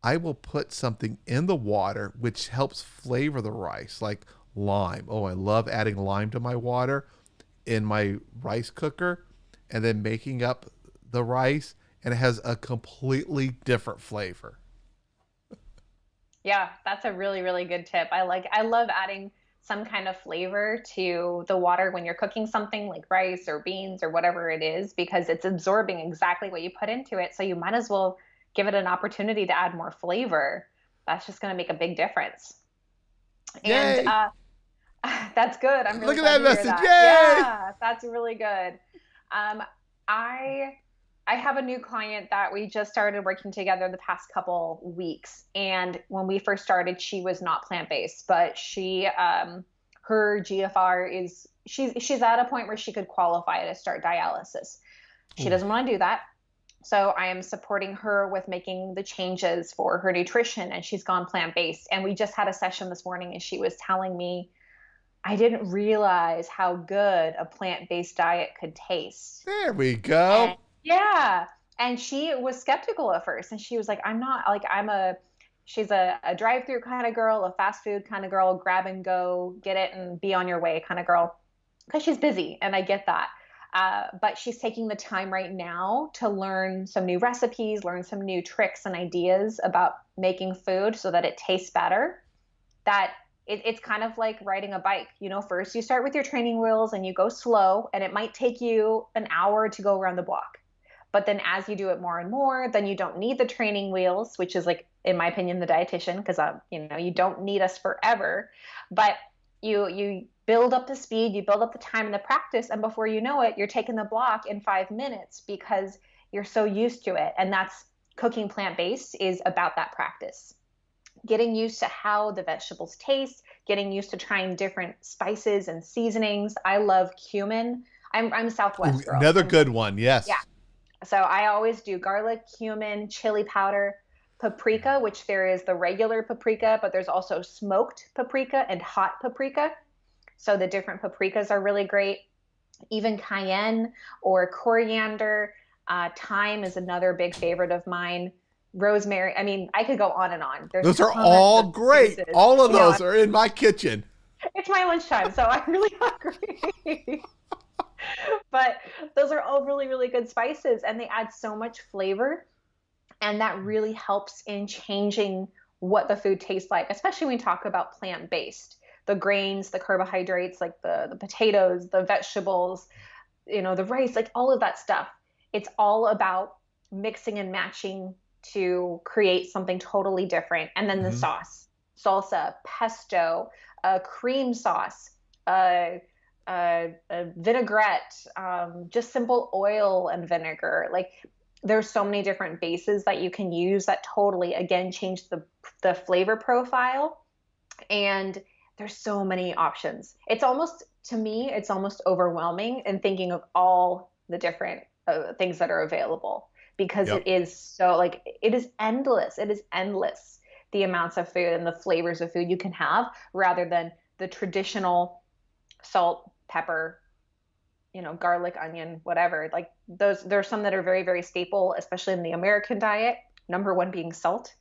I will put something in the water which helps flavor the rice, like lime. Oh, I love adding lime to my water in my rice cooker and then making up the rice, and it has a completely different flavor. Yeah, that's a really, really good tip. I love adding some kind of flavor to the water when you're cooking something like rice or beans or whatever it is, because it's absorbing exactly what you put into it. So you might as well give it an opportunity to add more flavor. That's just going to make a big difference. And Yay! that's good. I'm really Look at glad that to hear message. that. Yay! Yeah, that's really good. Um, I I have a new client that we just started working together the past couple weeks. And when we first started, she was not plant-based, but her GFR is she's at a point where she could qualify to start dialysis. She Ooh. doesn't want to do that. So I am supporting her with making the changes for her nutrition, and she's gone plant-based. And we just had a session this morning and she was telling me I didn't realize how good a plant-based diet could taste. There we And go. yeah, and she was skeptical at first, and she was like, "I'm not like she's a drive-through kind of girl, a fast food kind of girl, grab and go, get it and be on your way kind of girl." Because she's busy, and I get that. But she's taking the time right now to learn some new recipes, learn some new tricks and ideas about making food so that it tastes better. It's kind of like riding a bike. First you start with your training wheels and you go slow, and it might take you an hour to go around the block. But then as you do it more and more, then you don't need the training wheels, which is like, in my opinion, the dietitian, because you don't need us forever. But you build up the speed, you build up the time and the practice, and before you know it, you're taking the block in 5 minutes because you're so used to it. And that's cooking plant based is about that practice, getting used to how the vegetables taste, getting used to trying different spices and seasonings. I love cumin. I'm a Ooh, Southwest girl. another good one. Yeah. Yes. So I always do garlic, cumin, chili powder, paprika, which there is the regular paprika, but there's also smoked paprika and hot paprika. So the different paprikas are really great. Even cayenne or coriander. Thyme is another big favorite of mine. Rosemary. I mean, I could go on and on. There's Those are tons all of great. spices. All of those are in my kitchen. It's my lunchtime, so I'm really hungry. But those are all really, really good spices, and they add so much flavor. And that really helps in changing what the food tastes like, especially when we talk about plant based. The grains, the carbohydrates, like the potatoes, the vegetables, the rice, like all of that stuff. It's all about mixing and matching to create something totally different. And then the Hmm. sauce, salsa, pesto, cream sauce, a vinaigrette, just simple oil and vinegar. Like there's so many different bases that you can use that totally, again, change the flavor profile. And there's so many options. It's almost, to me, it's almost overwhelming in thinking of all the different things that are available, because it Yep. is so, like, it is endless. It is endless, the amounts of food and the flavors of food you can have, rather than the traditional salt, pepper, garlic, onion, whatever. Like those, there's some that are very, very staple, especially in the American diet. Number one being salt.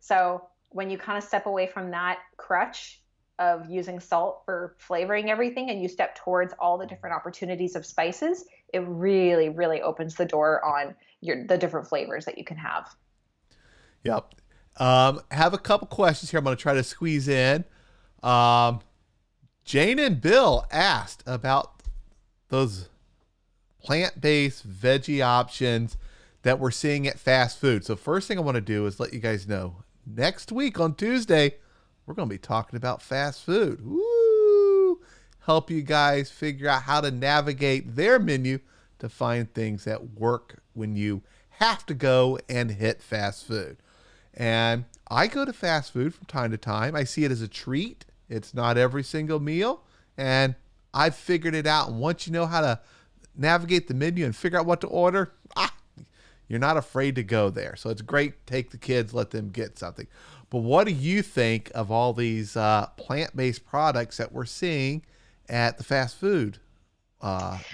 So when you kind of step away from that crutch of using salt for flavoring everything and you step towards all the different opportunities of spices, it really, really opens the door on the different flavors that you can have. Yep. Have a couple questions here. I'm going to try to squeeze in. Um, Jane and Bill asked about those plant-based veggie options that we're seeing at fast food. So first thing I want to do is let you guys know, next week on Tuesday, we're going to be talking about fast food. Woo! Help you guys figure out how to navigate their menu to find things that work when you have to go and hit fast food. And I go to fast food from time to time. I see it as a treat. It's not every single meal. And I've figured it out. And once you know how to navigate the menu and figure out what to order, you're not afraid to go there. So it's great. Take the kids, let them get something. But what do you think of all these plant-based products that we're seeing at the fast food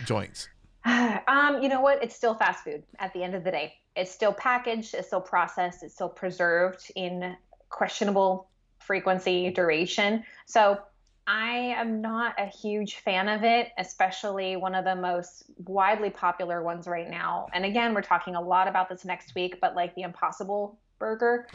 joints? You know what? It's still fast food at the end of the day. It's still packaged, it's still processed, it's still preserved in questionable frequency, duration. So I am not a huge fan of it, especially one of the most widely popular ones right now. And again, we're talking a lot about this next week, but like the Impossible Burger,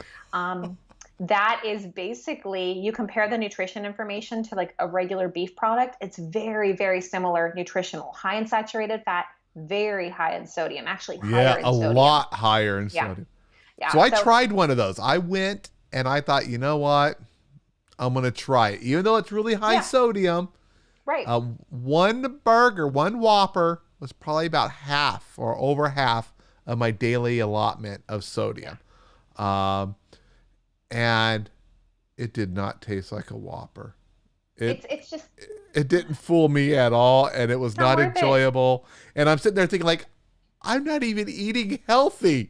that is basically, you compare the nutrition information to like a regular beef product. It's very, very similar nutritional, high in saturated fat, very high in sodium, actually Yeah, higher in a sodium. lot higher in Yeah. sodium. Yeah. So I So, tried one of those. I went and I thought, you know what? I'm going to try it. Even though it's really high yeah, sodium, right. one burger, one Whopper was probably about half or over half of my daily allotment of sodium. Um, and it did not taste like a Whopper. It It's just, it didn't fool me at all, and it was it's not not worth it. enjoyable. And I'm sitting there thinking, like, I'm not even eating healthy,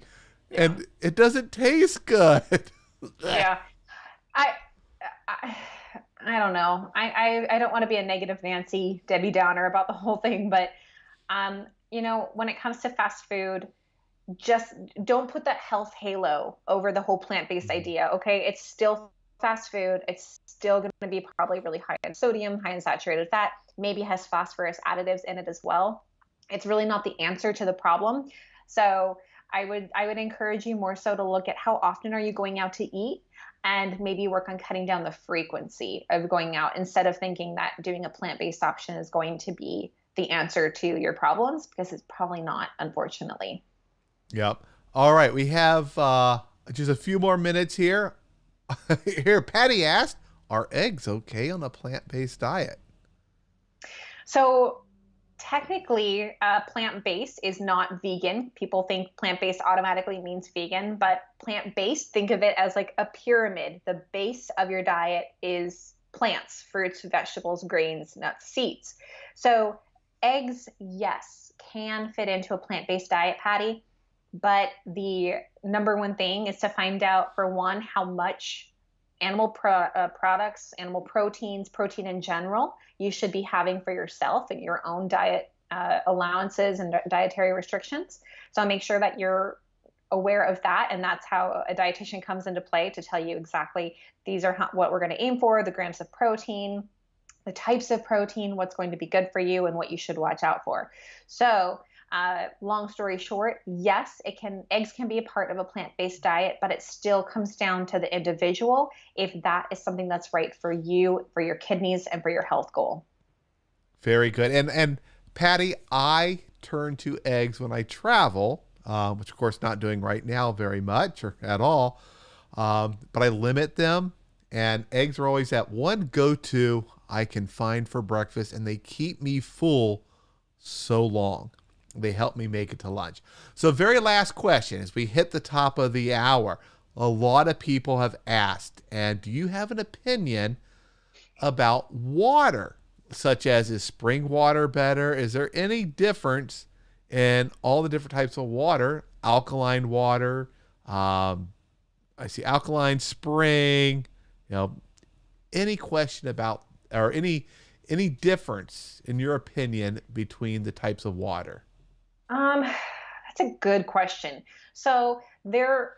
Yeah. and it doesn't taste good. Yeah. I, I, I don't know. I don't want to be a negative Nancy, Debbie Downer about the whole thing, but when it comes to fast food, just don't put that health halo over the whole plant-based idea. Okay, it's still fast food. It's still going to be probably really high in sodium, high in saturated fat, maybe has phosphorus additives in it as well. It's really not the answer to the problem. So I would encourage you more so to look at how often are you going out to eat, and maybe work on cutting down the frequency of going out, instead of thinking that doing a plant-based option is going to be the answer to your problems, because it's probably not, unfortunately. Yep. All right, we have just a few more minutes here. Here, Patty asked, "Are eggs okay on a plant-based diet?" So technically, plant-based is not vegan. People think plant-based automatically means vegan, but plant-based, think of it as like a pyramid. The base of your diet is plants, fruits, vegetables, grains, nuts, seeds. So eggs, yes, can fit into a plant-based diet, Patty, but the number one thing is to find out, for one, how much products, animal proteins, protein in general, you should be having for yourself and your own diet allowances and dietary restrictions. So make sure that you're aware of that. And that's how a dietitian comes into play, to tell you exactly, these are what we're going to aim for, the grams of protein, the types of protein, what's going to be good for you, and what you should watch out for. So long story short, yes, eggs can be a part of a plant-based diet, but it still comes down to the individual, if that is something that's right for you, for your kidneys, and for your health goal. Very good. And Patty, I turn to eggs when I travel, which of course not doing right now very much or at all. But I limit them, and eggs are always that one go-to I can find for breakfast, and they keep me full so long. They help me make it to lunch. So very last question, as we hit the top of the hour, a lot of people have asked, and do you have an opinion about water, such as is spring water better? Is there any difference in all the different types of water? Alkaline water, I see alkaline spring, you know, any question about or any difference in your opinion between the types of water? That's a good question. So there's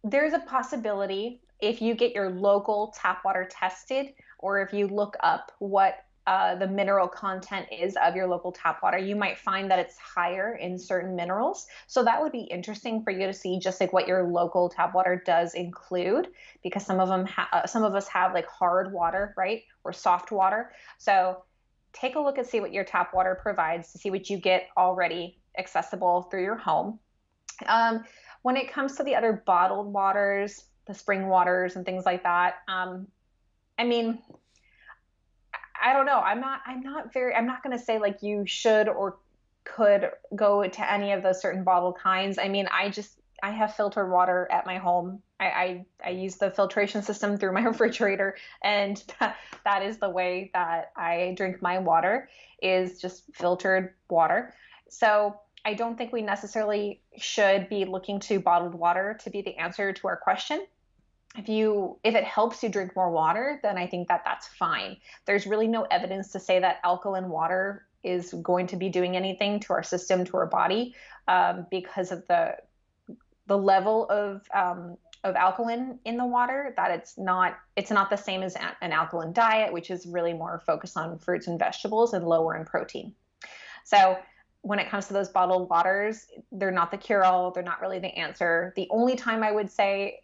a possibility if you get your local tap water tested, or if you look up what the mineral content is of your local tap water, you might find that it's higher in certain minerals. So that would be interesting for you to see, just like what your local tap water does include, because some of us have like hard water, right, or soft water. So take a look and see what your tap water provides to see what you get already accessible through your home. Um, when it comes to the other bottled waters, the spring waters and things like that, I mean, I don't know. I'm not going to say like you should or could go to any of those certain bottled kinds. I mean, I have filtered water at my home. I use the filtration system through my refrigerator, and that is the way that I drink my water, is just filtered water. So I don't think we necessarily should be looking to bottled water to be the answer to our question. If it helps you drink more water, then I think that that's fine. There's really no evidence to say that alkaline water is going to be doing anything to our system, to our body, because of the level of alkaline in the water. That it's not the same as an alkaline diet, which is really more focused on fruits and vegetables and lower in protein. So when it comes to those bottled waters, they're not the cure all. They're not really the answer. The only time I would say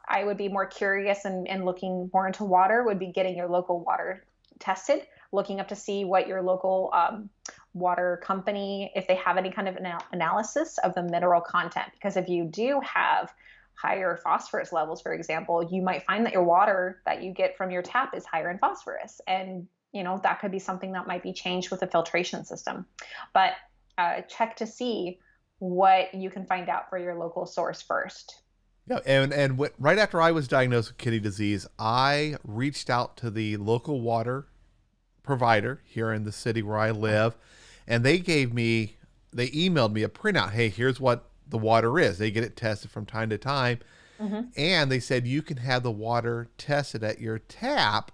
I would be more curious and looking more into water would be getting your local water tested, looking up to see what your local water company, if they have any kind of analysis of the mineral content. Because if you do have higher phosphorus levels, for example, you might find that your water that you get from your tap is higher in phosphorus. And, that could be something that might be changed with the filtration system. But check to see what you can find out for your local source first. Yeah, and right after I was diagnosed with kidney disease, I reached out to the local water provider here in the city where I live, and they emailed me a printout. Hey, here's what the water is. They get it tested from time to time, and they said you can have the water tested at your tap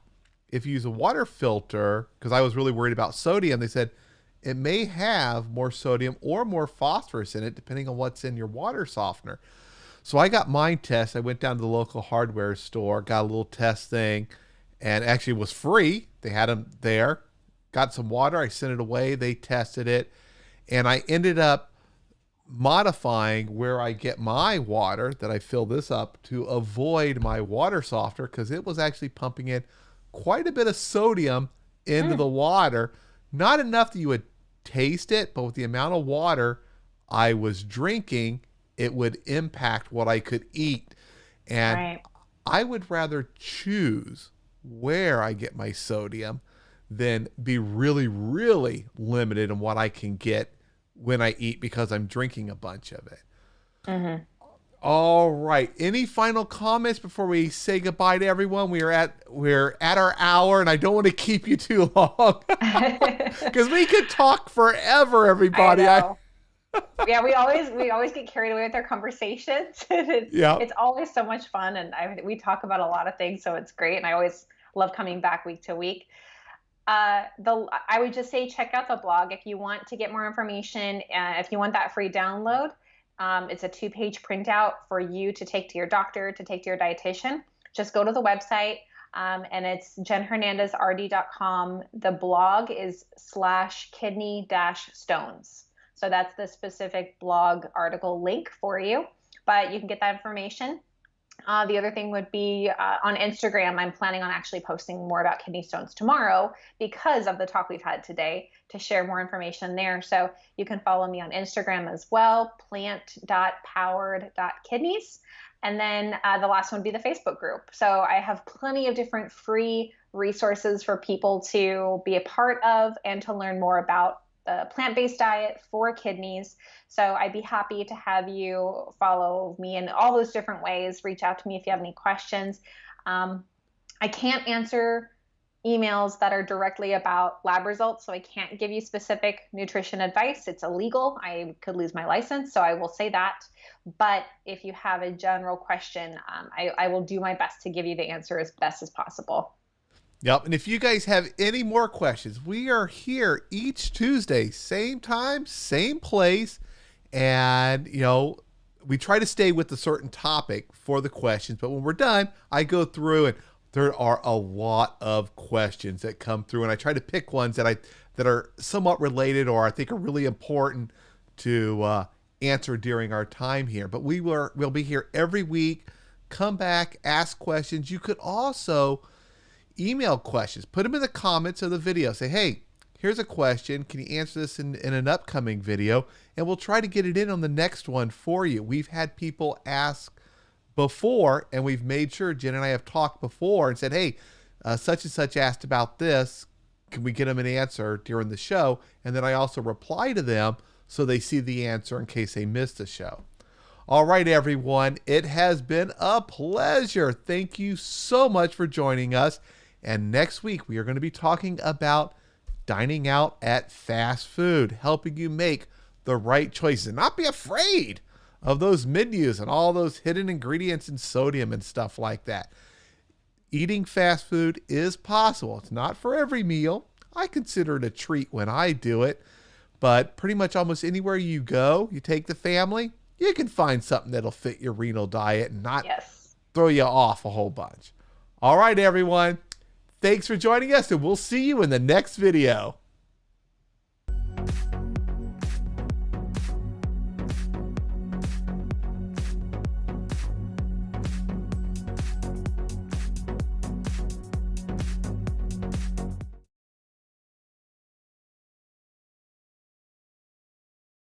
if you use a water filter, because I was really worried about sodium. They said it may have more sodium or more phosphorus in it, depending on what's in your water softener. So I got mine tested. I went down to the local hardware store, got a little test thing, and actually it was free. They had them there. Got some water. I sent it away. They tested it. And I ended up modifying where I get my water, that I fill this up, to avoid my water softener, because it was actually pumping in quite a bit of sodium into the water. Not enough that you would taste it, but with the amount of water I was drinking, it would impact what I could eat. And Right. I would rather choose where I get my sodium than be really, really limited in what I can get when I eat, because I'm drinking a bunch of it. Mm-hmm. All right. Any final comments before we say goodbye to everyone? We're at our hour, and I don't want to keep you too long because we could talk forever, everybody. I know. Yeah, we always get carried away with our conversations. Yeah. It's always so much fun, and we talk about a lot of things, so it's great. And I always love coming back week to week. I would just say check out the blog if you want to get more information. If you want that free download, it's a 2-page printout for you to take to your doctor, to take to your dietitian. Just go to the website, and it's jenhernandezrd.com. The blog is /kidney-stones. So that's the specific blog article link for you, but you can get that information. The other thing would be on Instagram. I'm planning on actually posting more about kidney stones tomorrow because of the talk we've had today, to share more information there. So you can follow me on Instagram as well, plant.powered.kidneys. And then the last one would be the Facebook group. So I have plenty of different free resources for people to be a part of and to learn more about the plant-based diet for kidneys. So I'd be happy to have you follow me in all those different ways. Reach out to me if you have any questions. I can't answer emails that are directly about lab results. So I can't give you specific nutrition advice. It's illegal. I could lose my license. So I will say that. But if you have a general question, I will do my best to give you the answer as best as possible. Yep. And if you guys have any more questions, we are here each Tuesday, same time, same place. And, we try to stay with a certain topic for the questions. But when we're done, I go through and there are a lot of questions that come through. And I try to pick ones that are somewhat related or I think are really important to answer during our time here. But we'll be here every week. Come back, ask questions. You could also email questions. Put them in the comments of the video. Say, hey, here's a question. Can you answer this in an upcoming video? And we'll try to get it in on the next one for you. We've had people ask before, and we've made sure, Jen and I have talked before and said, hey, such and such asked about this. Can we get them an answer during the show? And then I also reply to them so they see the answer in case they missed the show. All right, everyone. It has been a pleasure. Thank you so much for joining us. And next week, we are going to be talking about dining out at fast food, helping you make the right choices and not be afraid of those menus and all those hidden ingredients and sodium and stuff like that. Eating fast food is possible. It's not for every meal. I consider it a treat when I do it, but pretty much almost anywhere you go, you take the family, you can find something that'll fit your renal diet and not throw you off a whole bunch. All right, everyone. Thanks for joining us, and we'll see you in the next video.